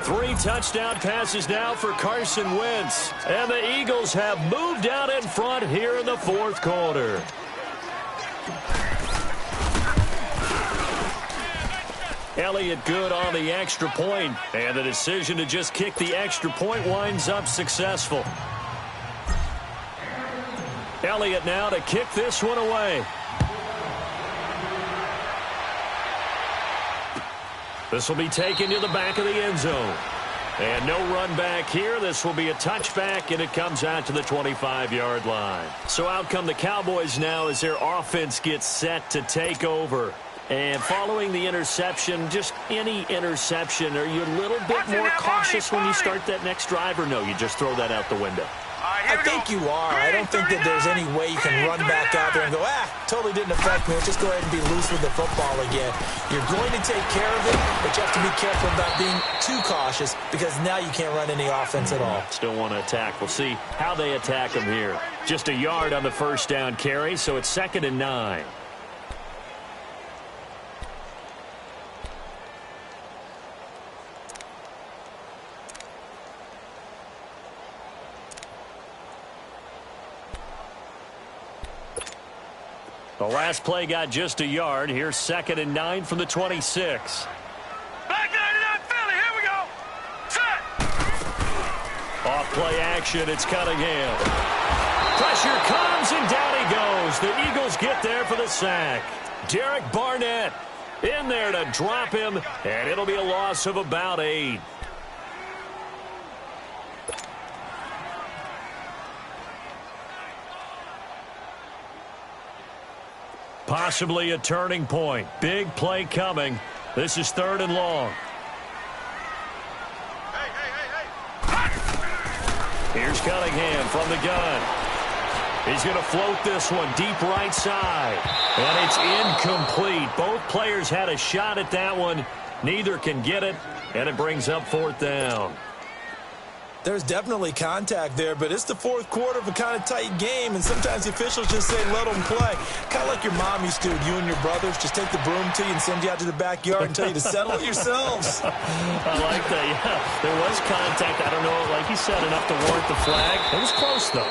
3 touchdown passes now for Carson Wentz. And the Eagles have moved out in front here in the 4th quarter. Elliott good on the extra point, and the decision to just kick the extra point winds up successful. Elliott now to kick this one away. This will be taken to the back of the end zone. And no run back here. This will be a touchback, and it comes out to the 25-yard line. So out come the Cowboys now as their offense gets set to take over. And following the interception, just any interception, are you a little bit more cautious when you start that next drive, or no, you just throw that out the window? I think you are. I don't think that there's any way you can run back out there and go, totally didn't affect me. Let's just go ahead and be loose with the football again. You're going to take care of it, but you have to be careful about being too cautious because now you can't run any offense at all. Still want to attack. We'll see how they attack them here. Just a yard on the first down carry, so it's 2nd and 9. The last play got just a yard. Here's 2nd and 9 from the 26. Back 99 Philly, here we go. Set. Off play action, it's Cunningham. Pressure comes, and down he goes. The Eagles get there for the sack. Derek Barnett in there to drop him, and it'll be a loss of about 8. Possibly a turning point. Big play coming. This is 3rd and long. Here's Cunningham from the gun. He's going to float this one deep right side. And it's incomplete. Both players had a shot at that one. Neither can get it. And it brings up 4th down. There's definitely contact there, but it's the 4th quarter of a kind of tight game, and sometimes the officials just say, let them play. Kind of like your mom used to, you and your brothers, just take the broom to you and send you out to the backyard and tell you to settle it yourselves. I like that, yeah. There was contact. I don't know, like you said, enough to warrant the flag. It was close, though.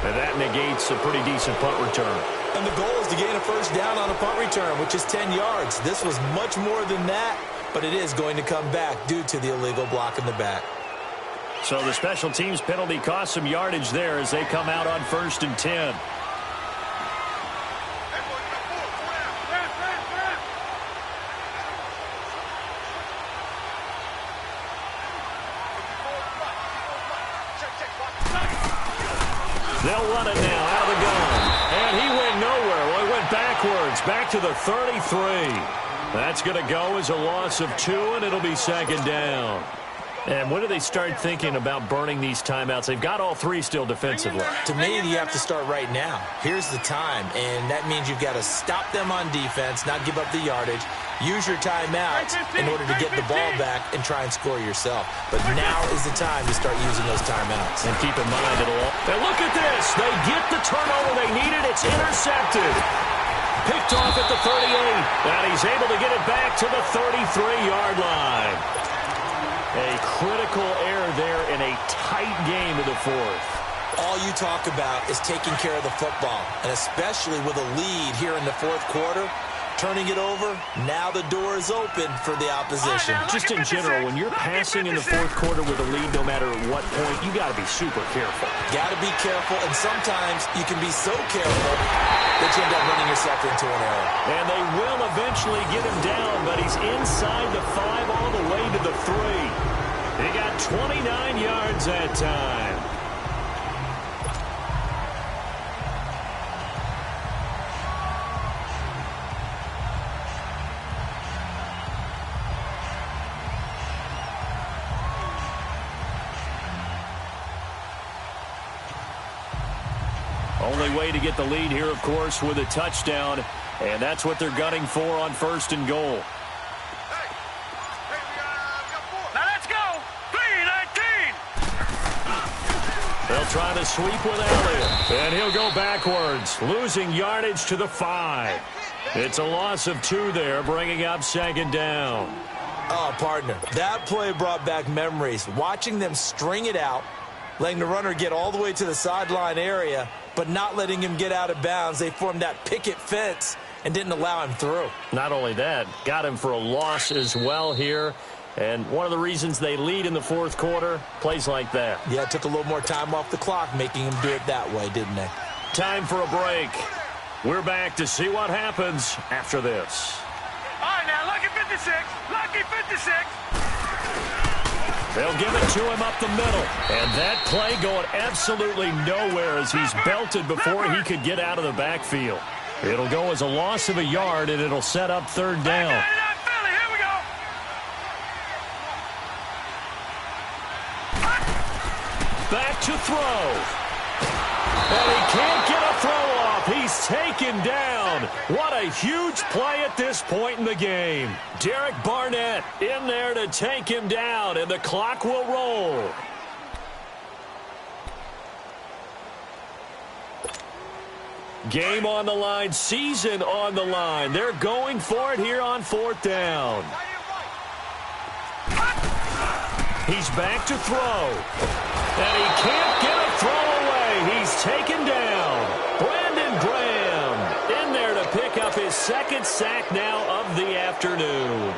And that negates a pretty decent punt return. And the goal is to gain a first down on a punt return, which is 10 yards. This was much more than that. But it is going to come back due to the illegal block in the back. So the special teams penalty cost some yardage there as they come out on 1st and 10. They'll run it now out of the gun. And he went nowhere. Well, he went backwards, back to the 33. That's going to go as a loss of 2, and it'll be 2nd down. And when do they start thinking about burning these timeouts? They've got all 3 still defensively. To me, you have to start right now. Here's the time, and that means you've got to stop them on defense, not give up the yardage, use your timeouts in order to get the ball back and try and score yourself. But now is the time to start using those timeouts. And keep in mind, and look at this. They get the turnover they needed. It's intercepted. Picked off at the 38, and he's able to get it back to the 33-yard line. A critical error there in a tight game of the 4th. All you talk about is taking care of the football, and especially with a lead here in the 4th quarter, turning it over, now the door is open for the opposition. Just in general, when you're passing in the 4th quarter with a lead, no matter at what point, you got to be super careful. Got to be careful, and sometimes you can be so careful that you end up running yourself into an error. And they will eventually get him down, but he's inside the 5 all the way to the 3. He got 29 yards that time. Only way to get the lead here, of course, with a touchdown, and that's what they're gunning for on 1st and goal. Now let's go. 3-19. They'll try to sweep with Elliott, and he'll go backwards, losing yardage to the 5. It's a loss of 2 there, bringing up 2nd down. Oh, partner, that play brought back memories. Watching them string it out, letting the runner get all the way to the sideline area, but not letting him get out of bounds. They formed that picket fence and didn't allow him through. Not only that, got him for a loss as well here. And one of the reasons they lead in the 4th quarter, plays like that. Yeah, it took a little more time off the clock, making him do it that way, didn't they? Time for a break. We're back to see what happens after this. All right, now, lucky 56. Lucky 56. They'll give it to him up the middle. And that play going absolutely nowhere as he's belted before he could get out of the backfield. It'll go as a loss of a yard, and it'll set up 3rd down. Here we go. Back to throw. And he can't get a throw off. He's taken down. What a huge play at this point in the game. Derek Barnett in there to take him down, and the clock will roll. Game on the line, season on the line. They're going for it here on 4th down. He's back to throw. And he can't get a throw away. He's taken down. Brandon Graham in there to pick up his 2nd sack now of the afternoon.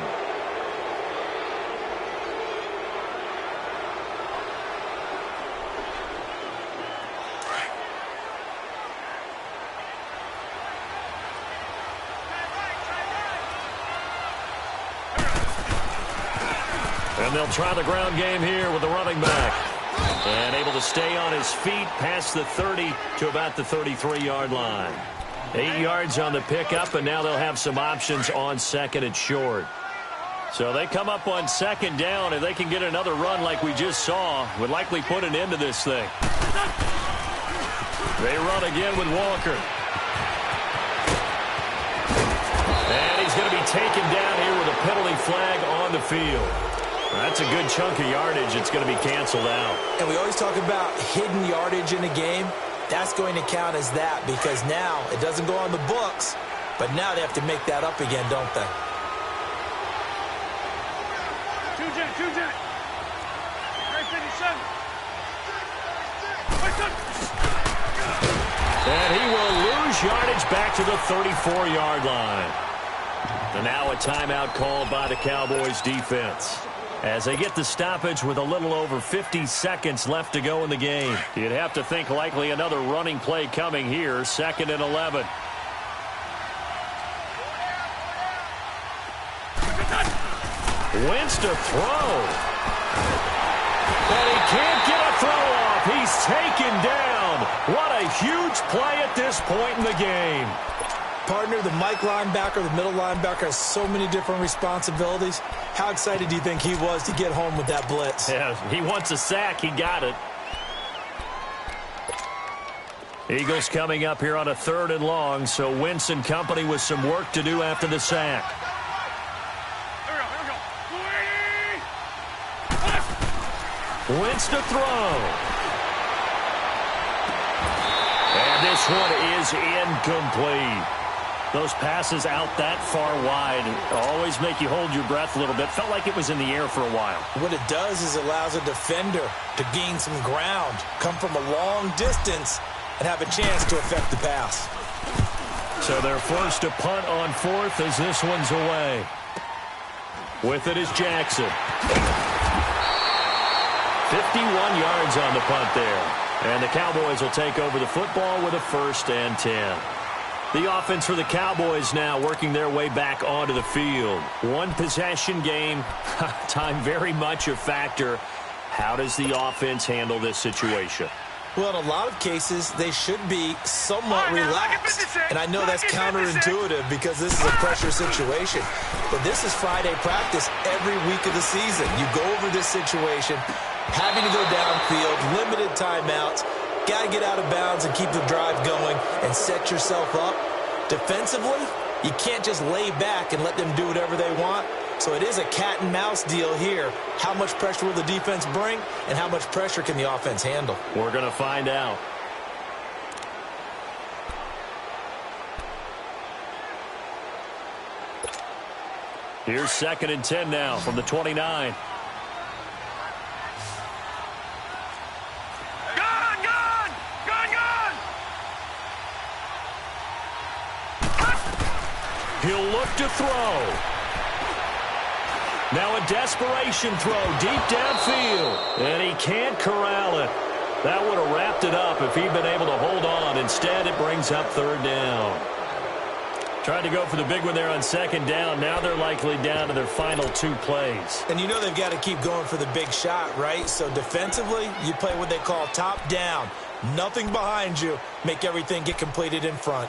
And they'll try the ground game here with the running back. And able to stay on his feet past the 30 to about the 33-yard line. 8 yards on the pickup, and now they'll have some options on 2nd and short. So they come up on 2nd down, and they can get another run like we just saw. Would likely put an end to this thing. They run again with Walker. And he's going to be taken down here with a penalty flag on the field. That's a good chunk of yardage. It's going to be canceled out. And we always talk about hidden yardage in a game. That's going to count as that because now it doesn't go on the books, but now they have to make that up again, don't they? Two jet. 357. And he will lose yardage back to the 34-yard line. And now a timeout called by the Cowboys defense, as they get the stoppage with a little over 50 seconds left to go in the game. You'd have to think likely another running play coming here, 2nd and 11. Wentz to throw. And he can't get a throw off. He's taken down. What a huge play at this point in the game. Partner, the Mike linebacker, the middle linebacker has so many different responsibilities. How excited do you think he was to get home with that blitz? Yeah, he wants a sack. He got it. Eagles coming up here on a 3rd and long, so Wentz and company with some work to do after the sack. Here we go. Wentz to throw. And this one is incomplete. Those passes out that far wide always make you hold your breath a little bit. Felt like it was in the air for a while. What it does is it allows a defender to gain some ground, come from a long distance, and have a chance to affect the pass. So they're forced to punt on 4th as this one's away. With it is Jackson. 51 yards on the punt there. And the Cowboys will take over the football with a 1st and 10. The offense for the Cowboys now working their way back onto the field. One possession game, time very much a factor. How does the offense handle this situation? Well, in a lot of cases, they should be somewhat relaxed. And I know that's counterintuitive because this is a pressure situation. But this is Friday practice every week of the season. You go over this situation, having to go downfield, limited timeouts, got to get out of bounds and keep the drive going and set yourself up. Defensively, you can't just lay back and let them do whatever they want. So it is a cat and mouse deal here. How much pressure will the defense bring, and how much pressure can the offense handle? We're going to find out. Here's 2nd and 10 now from the 29. He'll look to throw. Now a desperation throw deep downfield. And he can't corral it. That would have wrapped it up if he'd been able to hold on. Instead, it brings up 3rd down. Tried to go for the big one there on 2nd down. Now they're likely down to their final 2 plays. And you know they've got to keep going for the big shot, right? So defensively, you play what they call top down. Nothing behind you. Make everything get completed in front.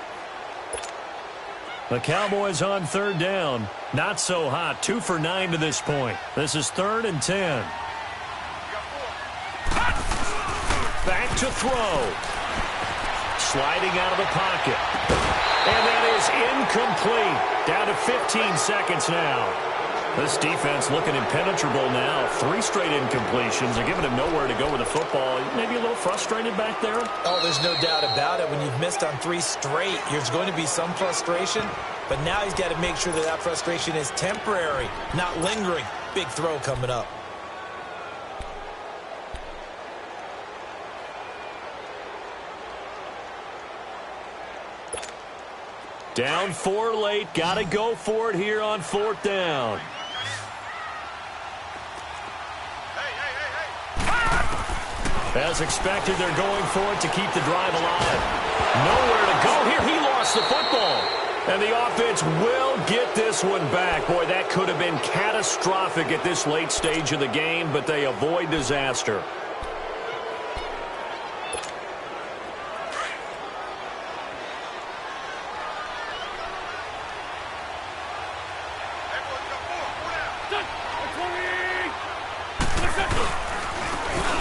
The Cowboys on 3rd down. Not so hot. 2 for 9 to this point. This is 3rd and 10. Back to throw. Sliding out of the pocket. And that is incomplete. Down to 15 seconds now. This defense looking impenetrable now. 3 straight incompletions. They're giving him nowhere to go with the football. Maybe a little frustrated back there? Oh, there's no doubt about it. When you've missed on 3 straight, there's going to be some frustration. But now he's got to make sure that that frustration is temporary, not lingering. Big throw coming up. Down 4 late. Got to go for it here on 4th down. As expected, they're going for it to keep the drive alive. Nowhere to go here. He lost the football. And the offense will get this one back. Boy, that could have been catastrophic at this late stage of the game, but they avoid disaster.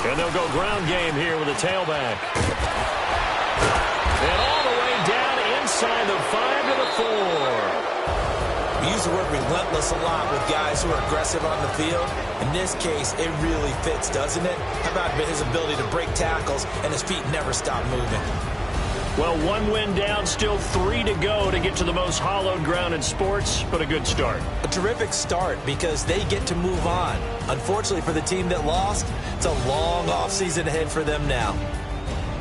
And they'll go ground game here with a tailback. And all the way down inside the 5 to the 4. We use the word relentless a lot with guys who are aggressive on the field. In this case, it really fits, doesn't it? How about his ability to break tackles and his feet never stop moving? Well, 1 win down, still 3 to go to get to the most hallowed ground in sports, but a good start. A terrific start because they get to move on. Unfortunately for the team that lost, it's a long offseason ahead for them now.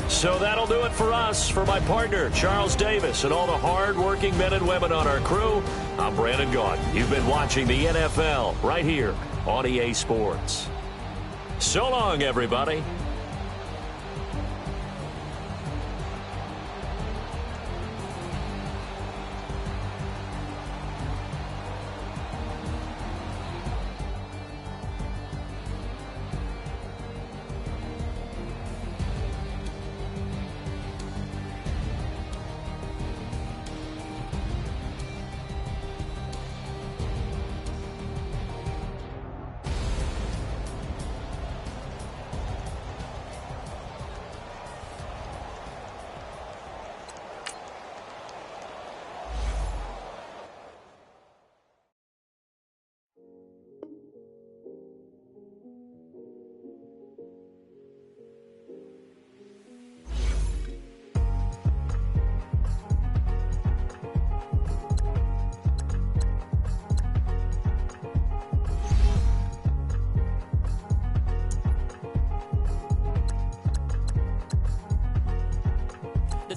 So that'll do it for us. For my partner, Charles Davis, and all the hard-working men and women on our crew, I'm Brandon Gaudin. You've been watching the NFL right here on EA Sports. So long, everybody.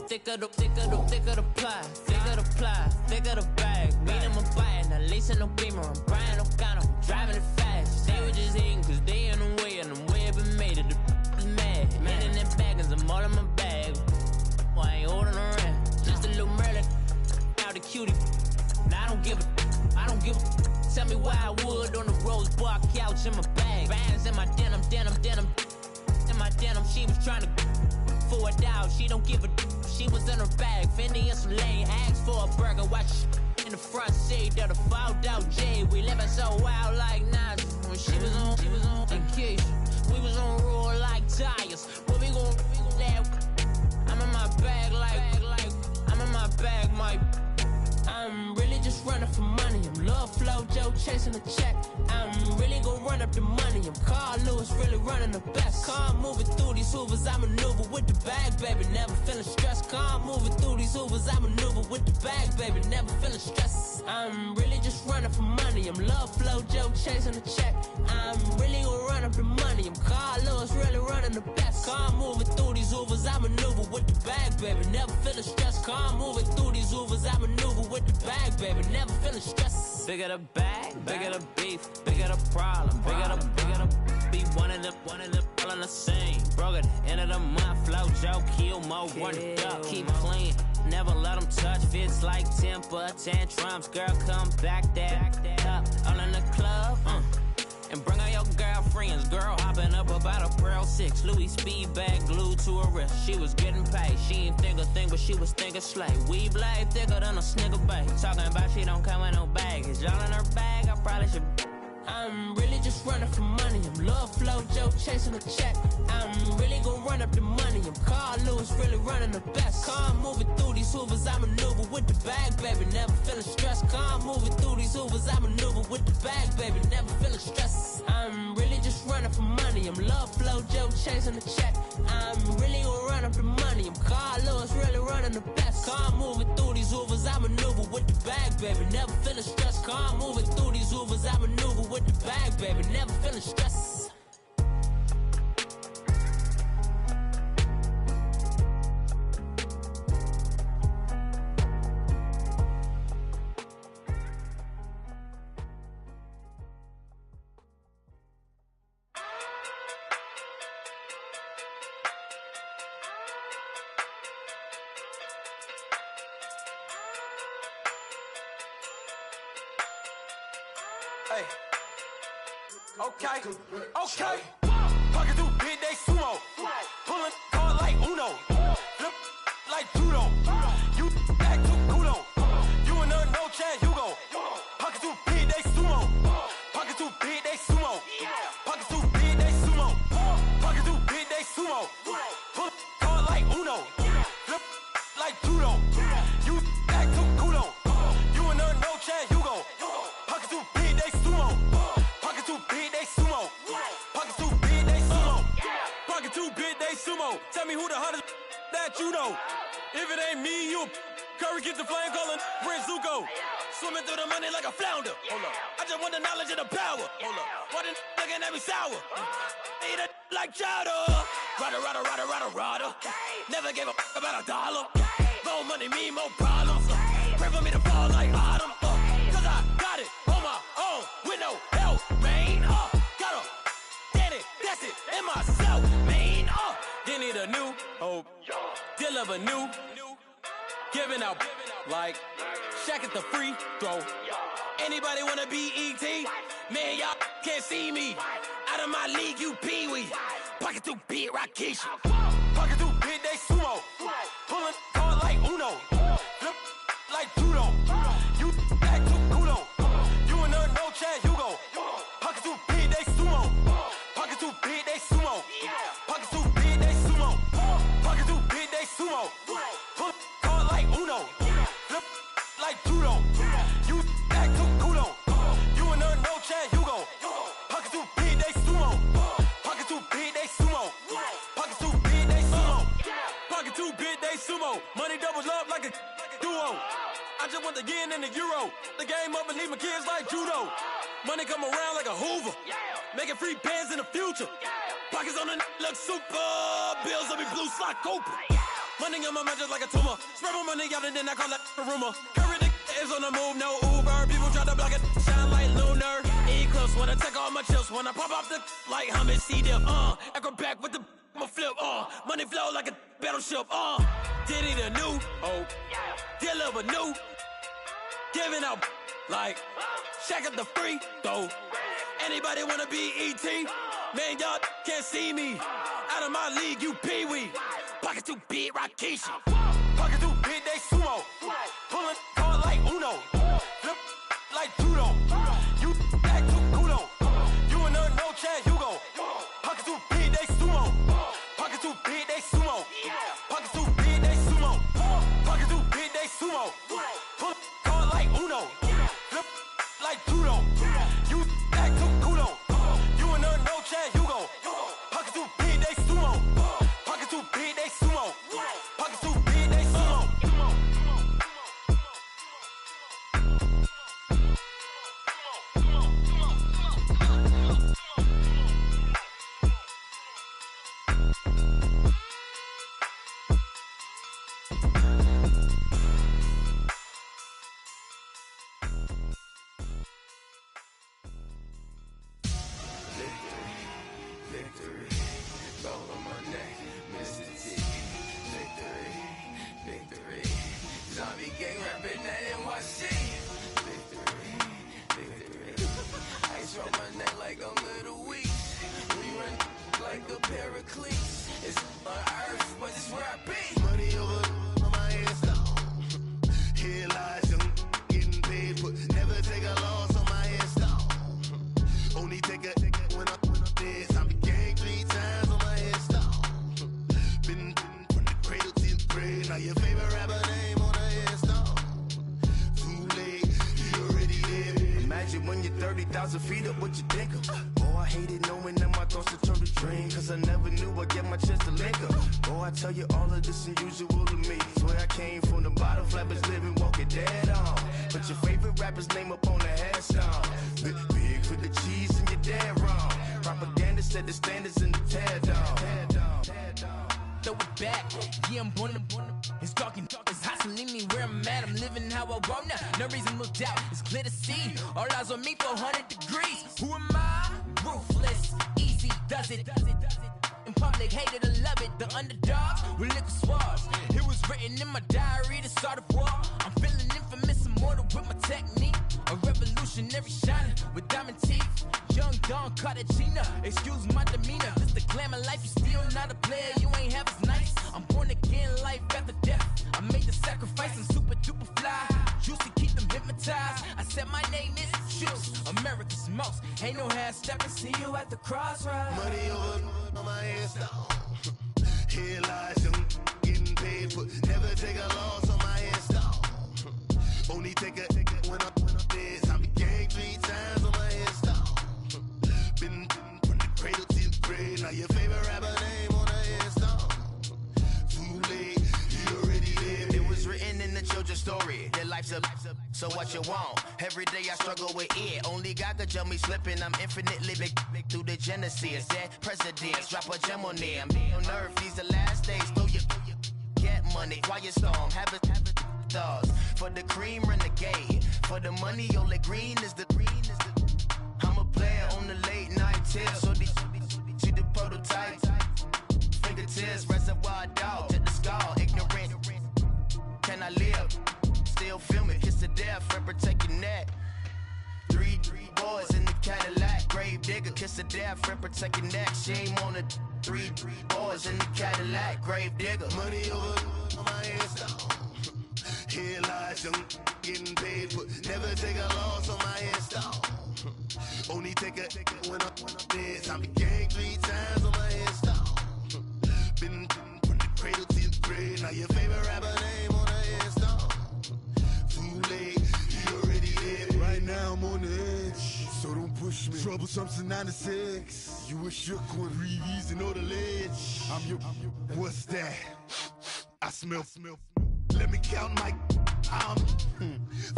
Thicker the pie, thicker the ply, thicker the bag. Meet him a bite, now listen no beamer. I'm Brian O'Connor, I'm driving it fast. They were just hating cause they in the way, and the way I've been made it, the is mad. Man in them baggins, I'm all in my bag. Why I ain't holding around? Just a little Merlin, cutie. Now I don't give a. Tell me why I would on the rose bar couch in my bag. Bands in my denim. In my denim, she was trying to for it out. She don't give a. She was in her bag. Fendi and some lame hags for a burger. Watch in the front seat of the fouled out J. We living so wild like Nas. When she was on vacation. We was on roll like tires. What we gon' let? I'm in my bag like I'm in my bag, Mike. I'm really just running for money. I'm Love Flow Joe chasing a check. I'm really gon' run up the money. I'm Carl Lewis, really running the best. Calm moving through these hoovers, I maneuver with the bag, baby. Never feeling stressed. Calm moving through these hoovers, I maneuver with the bag, baby. Never feeling stressed. I'm really just running for money. I'm Love Flow Joe chasing a check. I'm really gon' run up the money. I'm Carl Lewis, really running the best. Calm moving through these hoovers, I maneuver with the bag, baby. Never feeling stressed. Calm moving through these hoovers, I maneuver with the bag, baby. Never feeling stressed. Bigger the bag, bigger the beef, bigger the problem, bigger the be one of them all in the same. Broke at the end of the month, flow Joe, kill mo, run it up, keep playing. Never let them touch, fits like temper tantrums. Girl, come back that up, all in the club, and bring all your girlfriends. Girl hopping up about a Pearl 6 Louis speed bag glued to her wrist. She was getting paid, she ain't think a thing, but she was thinking slay. We blade thicker than a snigger bag. Talking about she don't come with no baggage. Y'all in her bag, I probably should. I'm really just running for money. I'm Love Flow Joe chasing a check. I'm really gon' run up the money. I'm Carl Lewis, really running the best. Calm moving through these hoovers, I maneuver with the bag, baby. Never feeling stressed. Calm moving through these hoovers, I maneuver with the bag, baby. Never feeling stressed. I'm really just running for money. I'm Love Flow Joe chasing a check. I'm really gon' run up the money. I'm Carl Lewis, really running the best. Calm moving through these hoovers, I maneuver with the bag, baby. Never feeling stressed. Calm moving through these hoovers, I maneuver with the bag, baby. Never feeling stressed. Hey. Okay. Pocket through big day sumo. Pulling hard like Uno. Flip like judo. You back to kudo. You and her no chance, you go. Pocket through big day sumo. Pocket through big day sumo. Pocket through big day sumo. Pocket through big day sumo. Pull hard like Uno. Flip like judo. You back to kudo. You and her no chance, you go. Pocket through big day sumo. Pocket through big day sumo. Pocket through big day sumo. Pocket through big day sumo. Tell me who the hottest that you know. If it ain't me, you Curry get the flame calling Prince Zuko. Swimming through the money like a flounder. Hold up. I just want the knowledge and the power. Hold up. Why the looking at me sour? Eat it like chowder. Rada. Never gave a about a dollar. More money mean more problems. Pray for me to fall like autumn. Cause I got it on my own with no help, man. Got a daddy, that's it, in myself, man. They need a new hope. Deal of a new. Giving out like Shaq at the free throw. Anybody wanna be E.T.? Man, y'all can't see me. Out of my league, you pee-wee. Pocket through beat Rakishi. Pocket through big day sumo. Pulling hard like Uno. Flip like judo. You back to kudo. You and her no chance, you go. Pocket through big day sumo. Pocket through big day sumo. Pocket through big day sumo. Pocket through big day sumo. Pull hard like Uno. Flip like judo. You back to kudo. You and her no chance, you go. Pocket through big day sumo. Pocket through big day sumo. Pocket through big day sumo. Pocket through big day sumo. Money doubles up like a duo. I just want the yen and the euro. The game up and leave my kids like judo. Money come around like a Hoover. Making free bands in the future. Pockets on the look super. Bills on me blue slot Cooper. Money on my mind just like a tumor. Spread my money out and then I call that a rumor. Curry the is on the move, no Uber. People try to block it, shine like lunar. Eclipse wanna take all my chips. When I pop off the like Hummus C-dip. Acrobat with the I'ma flip. Money flow like a battleship. Diddy the new hope. Deal of a new. giving out like check out the free throw. Anybody wanna be ET? Man, y'all can't see me. Out of my league, you pee-wee. Pocket too big, Rakishi. Pocket too big, they sumo. Pulling card like Uno. Flip like judo. You act too kudo. You and her, no chance, you go. Pocket too big, they sumo. Pocket too big, they sumo. Pocket too big, they sumo. Pocket too big, they sumo. Pull card like Uno. Flip like judo. You act too kudo. You and her, no chance, you go. Pocket too big, they sumo. Pocket too big, they sumo. Pocket too big, they sumo. Victory, gold on my neck, Mr. T. Victory, victory, zombie gang rapping that NYC. Victory, victory, ice on my neck like a little weak. We run like a paraclete. It's on earth, but it's where I be. Money over on my hands down. Here lies young, getting paid, but never take a loss on my hands down. Only take a when I'm dead. Zombie gang 3 times on my head down. Been from the cradle to the grave. Now your favorite rapper name on the headstone. Too late, you already there. Imagine when you're 30,000 feet up, what you think of? Oh, I hated knowing that my thoughts would turn to dream. Cause I never knew I'd get my chance to link up. Oh, I tell you all of this unusual to me. Swear I came from the bottom, flappers living, walking dead on. Put your favorite rapper's name up on the headstone. Big for the cheese and you're dead wrong. Propaganda set the standards in the tear down. Throw it back, yeah, I'm born to it's talking, it's hustling me where I'm at. I'm living how I want now. No reason to look doubt, it's clear to see. All eyes on me for 100 degrees. Who am I? Ruthless, easy, does it. In public, hated or love it. The underdogs with liquor swabs. It was written in my diary to start a war. I'm feeling infamous, immortal with my technique. A revolutionary shining with diamond teeth. Young Don Cartagena, excuse my demeanor. This the glamour life, you still not a player, you ain't half as nice. I'm born again, life after death. I made the sacrifice and super duper fly. Used to keep them hypnotized. I said my name is Juice, America's most. Ain't no half stepping, see you at the crossroads. Money over on my hands down. Here lies young, getting paid, but never take a loss on my hands down. Only take a when I'm dead. Zombie gang 3 times on my hands down. Been from the cradle to the grave. Now your favorite rapper name on the headstone. Too late, you already there. It was written in the children's story. Their life's a so what you want? Every day I struggle with it. Only God could jump me slipping. I'm infinitely big through the genesis. Dead presidents, drop a gem on them. On earth, these the last days. Throw your get money, quiet storm, have it stars. For the cream, renegade. For the money, only green is the I'm a player on the late night tips. So these see the prototype. Fingertips, reservoir dog, check the skull, ignorant. Can I live? Still film it, kiss to death, friend protect your neck. 3 boys in the Cadillac, grave digger, kiss to death, friend protect your neck. Shame on the 3 boys in the Cadillac, grave digger. Money over on my hands down. Here lies young, getting paid, but never take a loss on my hands down. Only take a when I'm dead. Zombie gang 3 times on my hands down. Been from the cradle to the grave. Now your favorite rapper name on the headstone. Too late, you already there. Right now I'm on the edge, so don't push me. Troublesome to 9 to 6. You a shook one, breathe and know the ledge. I'm your, what's that? I smell. Let me count my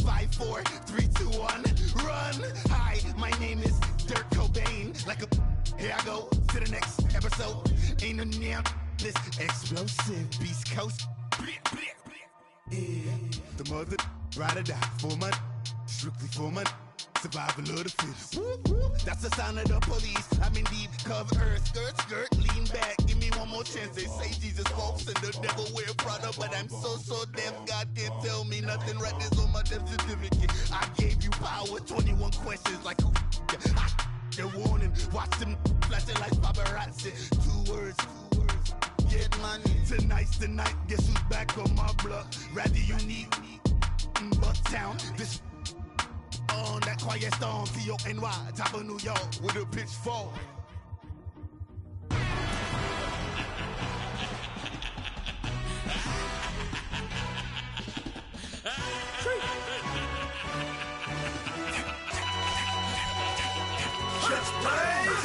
5, 4, 3, 2, 1, run. Hi, my name is Dirk Cobain. Like a here I go to the next episode. Ain't no damn this explosive Beast Coast. Yeah. The mother ride or die for my strictly for my Survival of the fittest. That's the sound of the police. I'm in deep cover earth, skirt, lean back. Give me one more chance. They say Jesus walks and the devil wear Prada, but I'm so deaf. God can't tell me nothing. Right there's on my death certificate. I gave you power. 21 questions like who the warning. Watch them flashing like paparazzi. Two words. Get money. Tonight's the night. Guess who's back on my block? Rather unique. Bucktown. This on that quiet storm, T-O-N-Y, top of New York, with a pitchfork.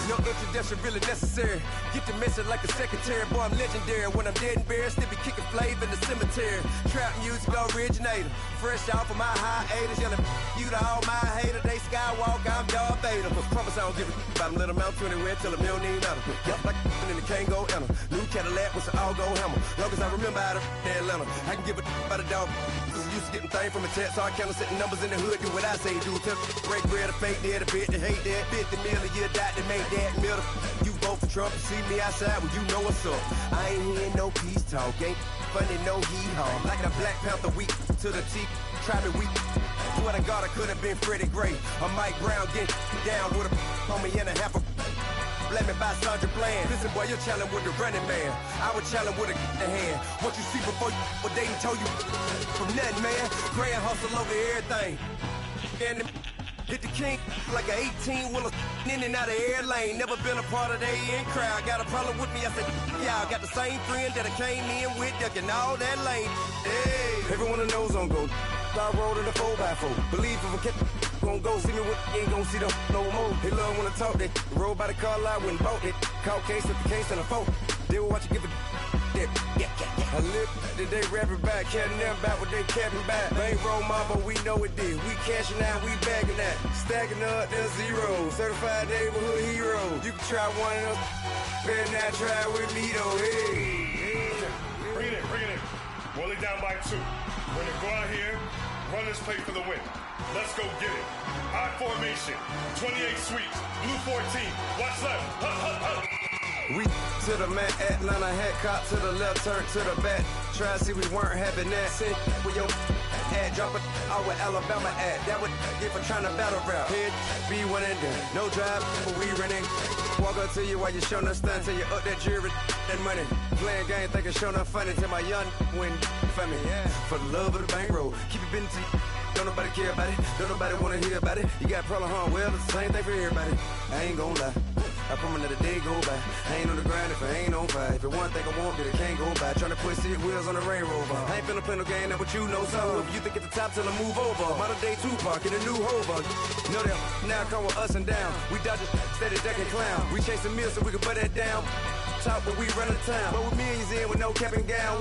No introduction really necessary. Get the message like a secretary. Boy, I'm legendary. When I'm dead and buried, still be kicking flavor in the cemetery. Trap music originator. Fresh off of my hiatus. Yelling you to all my haters. They skywalk, I'm Darth Vader. Promise I don't give a about them. Let them out to anywhere. Tell them they don't need nothing. Yup, like and the can't go enter. New Cadillac with some all-gold hammer. Long as I remember how to Atlanta. I can give a about a dog. Used to getting things from a text, so I count setting numbers in the hood. Do what I say, do. Tell break bread, a fake dead, a bit, to hate that. 50 million, you die to make that middle. You vote for Trump, you see me outside, well, you know what's up. I ain't hearing no peace talk, ain't funny, no hee-haw. Like the Black Panther week to the teeth, try me weak. Swear to God, I could have been Freddie Gray. Or Mike Brown getting down with a homie and a half a. Let me buy Sandra Bland. Listen, boy, you're challenging with the running man. I was challenging with a hand. What you see before you, what they didn't tell you from nothing, man. Grand hustle over everything. And hit the king like an 18-wheeler in and out of air lane. Never been a part of the in crowd. Got a problem with me, I said, y'all got the same friend that I came in with, ducking all that lane. Hey, everyone knows on go. I rolled in the 4x4. Believe if I kept gon' go, see me with ain't gon' see them no more. They love when I talk, they roll by the car lot, went bought it. Caught case at the case and a phone. They will watch you give a yeah. I live that they rapping back, caring them back what they capping back. Bankroll mama, we know it did. We cashing out, we bagging that. Stacking up, there's zero. Certified neighborhood hero. You can try one of them, better not try with me though. Hey. Bring it in. Roll it down by 2. We're gonna go out here, run this play for the win. Let's go get it. I formation, 28 sweeps, blue 14. Watch left. Hup. We to the man, Atlanta hat cop to the left, turn to the back. Try to see we weren't having that. Send with your ad, drop it out with Alabama at. That would get for trying to battle rap. Head, be one and done. No drive, but we running. Walk up to you while you showing us stunt till you up that jury, that money. Playing game, thinking showing up funny till my young win for me. Yeah. For the love of the bankroll, keep it busy. Don't nobody care about it. Don't nobody wanna hear about it. You got a problem, huh? Well, it's the same thing for everybody. I ain't gon' lie. I promise that a day go by. I ain't on the grind if I ain't on fire. If it one thing I want, then it can't go by. Tryna put 6 wheels on the Range Rover. I ain't finna play no game, that what you know. So if you think at the top till I move over. Modern day Tupac in a new hover. Know that now come with us and down. We dodge it, steady ducking clown. We chasing meals so we can put that down. Talk when we run the town. But with millions in with no cap and gown.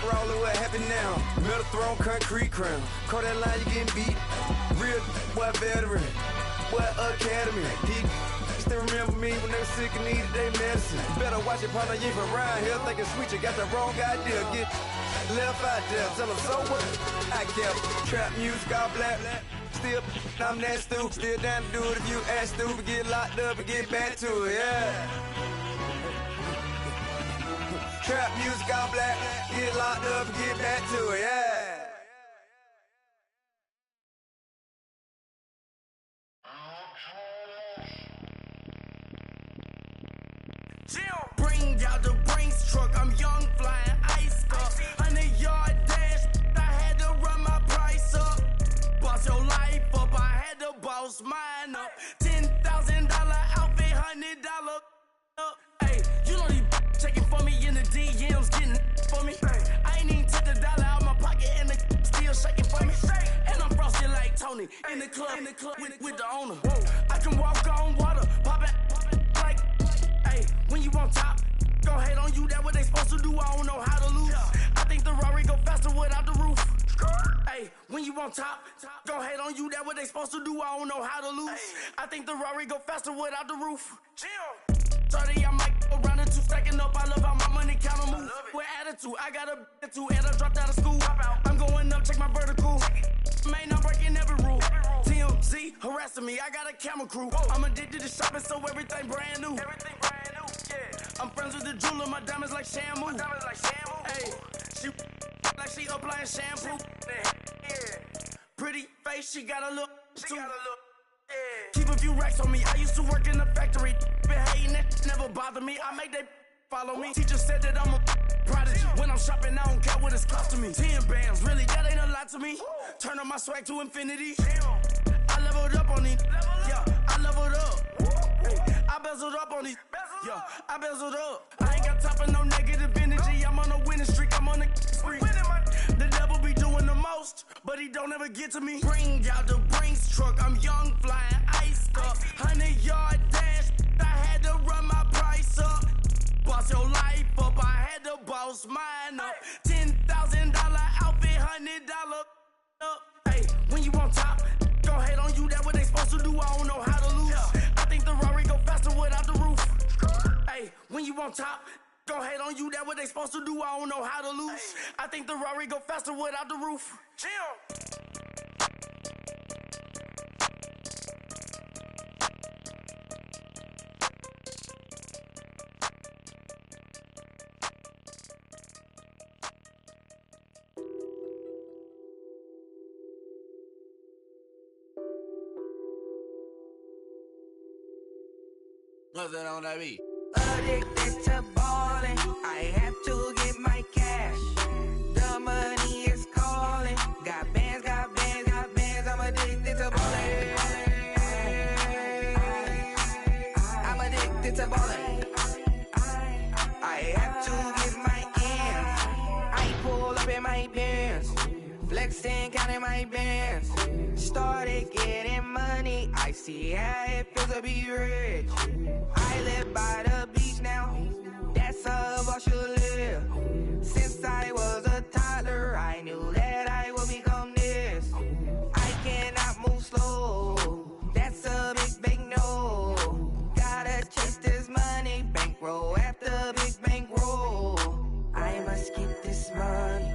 We're all in what happened now. Metal throne, concrete crown. Call that line, you getting beat. Real boy veteran. Boy academy. He still remember me when they were sick and needed their medicine. You better watch it, partner. You ain't from around here thinking sweet. You got the wrong idea. Get left out there. Tell them so what I kept. Trap music, all black. Still, I'm that stupid. Still down to do it if you ask stupid. Get locked up and get back to it, yeah. Trap music, all black. Get locked up and get back to it, yeah. Bring out the Brinks truck, I'm young, flying ice up. 100-yard dash, I had to run my price up. Boss your life up, I had to boss mine up. $10,000 outfit, $100 up. Hey, you know these checking for me in the DMs, getting for me. I ain't even took the dollar out my pocket and the still shaking for me. And I'm frosted like Tony in the club with the owner. I can walk on water, pop it like. Hey, when you on top, gon' hate on you, that what they supposed to do, I don't know how to lose. I think the Rari go faster without the roof. Hey, when you on top, gon' hate on you, that what they supposed to do, I don't know how to lose. I think the Rari go faster without the roof. 30, I might go around the 2 stacking up, I love how my money count move. With attitude, I got a attitude, and I dropped out of school. I'm going up, check my vertical. Man, I'm breaking every rule. TMZ harassing me, I got a camera crew. I'm addicted to shopping, so everything brand new. Everything brand new, yeah. I'm friends with the jeweler, my diamonds like Shamu. My diamonds like Shamu. Hey, she like she applying shampoo. Yeah. Pretty face, she got a look. She got a look. Yeah. Keep a few racks on me. I used to work in the factory. Been hating it, never bother me. I make they follow me. Teacher said that I'm a prodigy. When I'm shopping, I don't care what it's costing me. 10 bands, really, that ain't a lot to me. Turn on my swag to infinity. I leveled up on these. Yeah, I leveled up. I bezeled up on these. Yeah, I bezeled up. I ain't got time for no negative energy. I'm on a winning streak. I'm on a spree. The devil be doing the most, but he don't ever get to me. Bring out the Brinks truck. I'm young, flying, iced up. 100-yard dash. I had to run my price up. Boss your life up. I had to boss mine up. $10,000 outfit, $100 up. Hey, when you on top, don't hate on you. That's what they supposed to do. I don't know how to lose. I think the Rari go faster without the roof. Hey, when you on top, don't hate on you. That's what they supposed to do. I don't know how to lose. I think the Rari go faster without the roof. Chill. What's that on that beat? Addicted to ballin', I have to get my cash. The money is calling. Got bands, got bands, got bands. I'm addicted to ballin'. I'm addicted to ballin'. I have to get my ends. I pull up in my pants, flexing, counting my bands. Started getting money. I see how it feels to be rich. I live by the beach now. That's how I should live. Since I was a toddler, I knew that I would become this. I cannot move slow. That's a big no. Gotta chase this money, bankroll after big bankroll. I must get this money.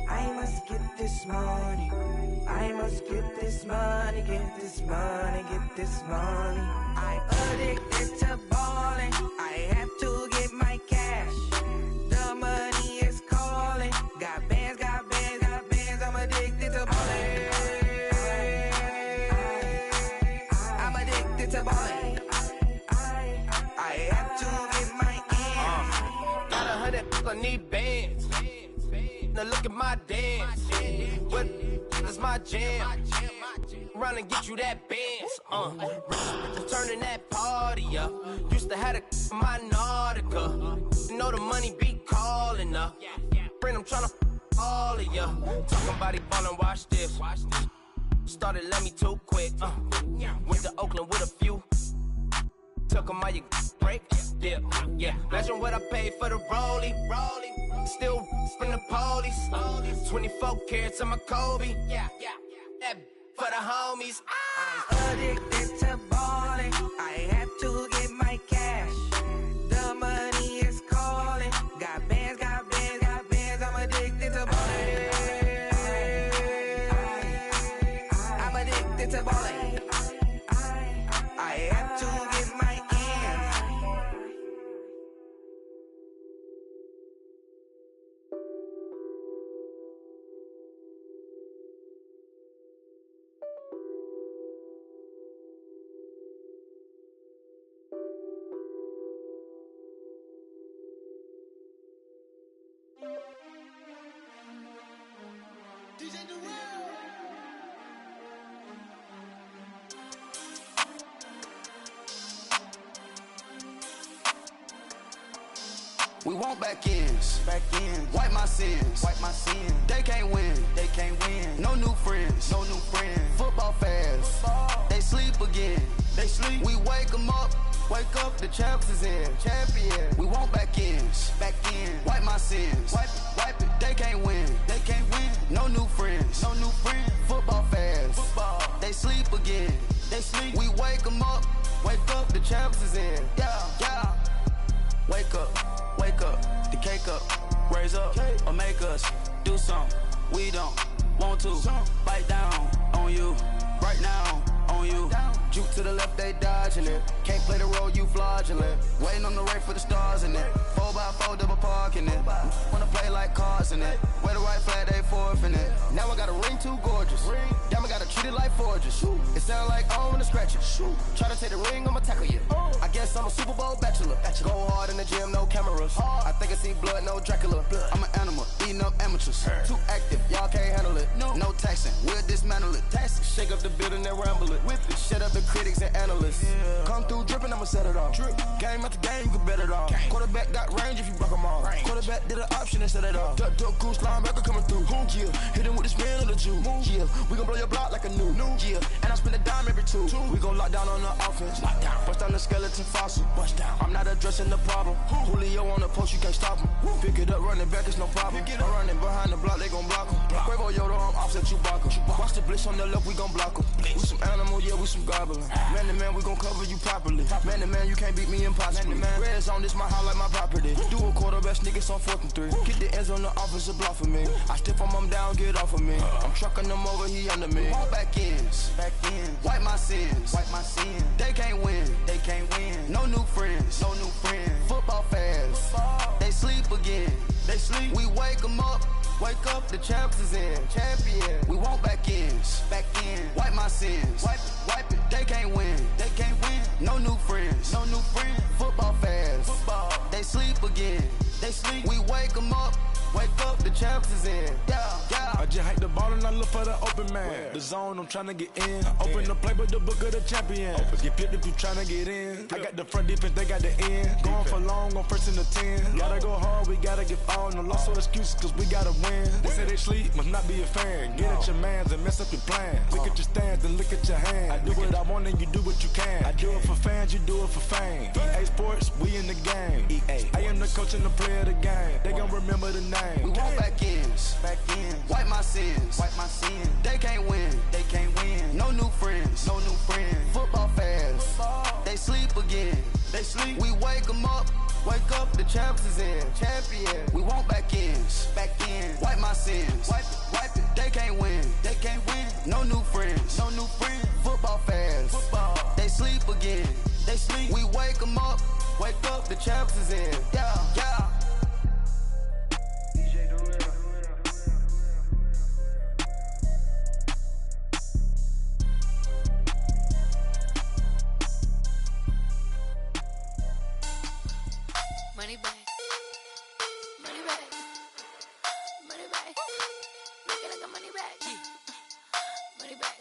I must get this money. I must get this money, get this money, get this money. I'm addicted to ballin'. I have to get my cash. The money is calling. Got bands, got bands, got bands. I'm addicted to ballin'. I'm addicted to ballin'. I have to get my ends. Got 100, I need bands. Now look at my dance. What is my jam? Run and get you that bands. Turning that party up. Used to have a my Nautica. You know the money be calling up. Friend, I'm tryna all of ya. Talking about he ballin', watch this. Started let me too quick. Went to Oakland with a few. Took 'em all you break. Yeah. Imagine what I paid for the rollie. Still from the police. 24 carats on my Kobe. That for the homies. I'm addicted to ballin'. I have to get my cash. The money is calling. Got bands, got bands, got bands. I'm addicted to ballin'. I'm addicted to ballin'. I have to get my ends. We want back ends, wipe my sins, They can't win, No new friends, Football fans, they sleep again, We wake 'em up, the champs is in, We want back ends, wipe my sins, wipe it. They can't win, No new friends, Football fans, they sleep again, We wake 'em up, the champs is in, yeah. Wake up, the cake up, raise up, or make us do something we don't want to. Bite down on you, right now on you. Juke to the left, they dodging it. Can't play the role, you fraudulent. Waiting on the rain for the stars in it. 4x4 double parking it. Wanna play like cars in it. Wear the right flag, they forfeit it. Now I got a ring too gorgeous. Damn, I gotta treat it like forges. It sound like I wanna scratch it. Try to take the ring, I'ma tackle you. I guess I'm a Super Bowl bachelor. Go hard in the gym, no cameras. I think I see blood, no Dracula. I'm an animal, eating up amateurs. Too active, y'all can't handle it. No taxing, we'll dismantle it. Shake up the building and ramble it. Whip it, shut up the critics and analysts. Come through dripping, I'ma set it off. Game after game, you can bet it off. Quarterback got range if you block them off. Quarterback did an option and set it off. Duck goose linebacker coming through. Yeah, hit him with the spin of the Jew. Yeah, we gon' blow your block like a new. Yeah, and I spend a dime every two. We gon' lock down on the offense. Bust down the skeleton fossil. I'm not addressing the problem. Julio on the post, you can't stop him. Pick it up, running back, it's no problem. I'm running behind the block, they gon' block him. Quavo Yoda, I'm offset Chewbacca. Watch the blitz on the left, we gon' block him. We some animal, yeah, we some goblin. Man to man, we gon' cover you properly. Man to man, you can't beat me impossibly. Red zone, this my house like my property. Do a quarterback sneakers on 4th and 3. Get the ends on the offensive block for me. I step on him down, get off of me. I'm trucking them over, he under me. Back ends, wipe my sins. They can't win, No new friends, Football fans, they sleep again. We wake them up. Wake up, the champs is in. Champion. We want back ends. Wipe my sins. Wipe it. They can't win. No new friends. Football fans. They sleep again. We wake them up. Wake up, the champs is in. Yeah. I just hike the ball and I look for the open man. The zone, I'm tryna get in. Open the playbook, the book of the champion. Get flipped if you tryna get in. I got the front defense, they got the end. Going for long, on 1st and the 10. Gotta go hard, we gotta give all. No loss or excuses, cause we gotta win. They say they sleep, must not be a fan. Get at your mans and mess up your plans. Look at your stands and look at your hands. I do what I want and you do what you can. I do it for fans, you do it for fame. EA Sports, we in the game. I am the coach and the player of the game. They gon' remember the name. We want back ends. Wipe my sins. They can't win. No new friends. Football fans. They sleep again. We wake them up. Wake up, the champs is in. Champion. We want back ends. Wipe my sins. Wipe it. They can't win. No new friends. Football fans. They sleep again. We wake them up. Wake up, the champs is in. Yeah. Money back. Looking like a money back. Money back.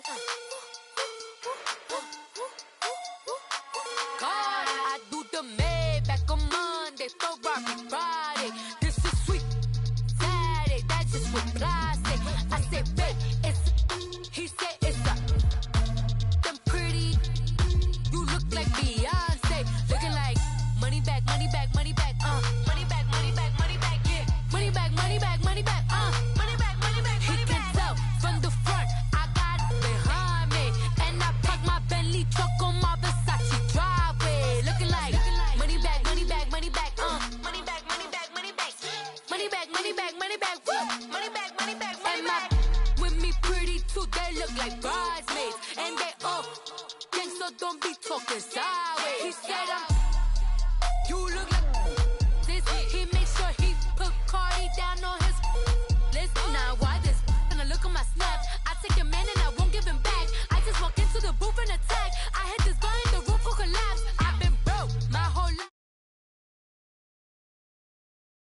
God, I do the Maybach on Monday, Ferrari Friday. This is sweet Saturday, that's just what plastic. I said, babe, he said it's a. Them pretty, you look like Beyonce. Looking like money back, money back, money back, money back, money back, money back, yeah. Money back, money back, money back, money back, money back, money back. He can tell from the front, I got it behind me. And I park my Bentley truck on my Versace driveway. Looking like money back, money back, money back, money back, money back, money back. Money back, money back, money back, money back, money back, money back. With me pretty too, they look like bridesmaids. And they all gang, so don't be talking sideways. He said you look like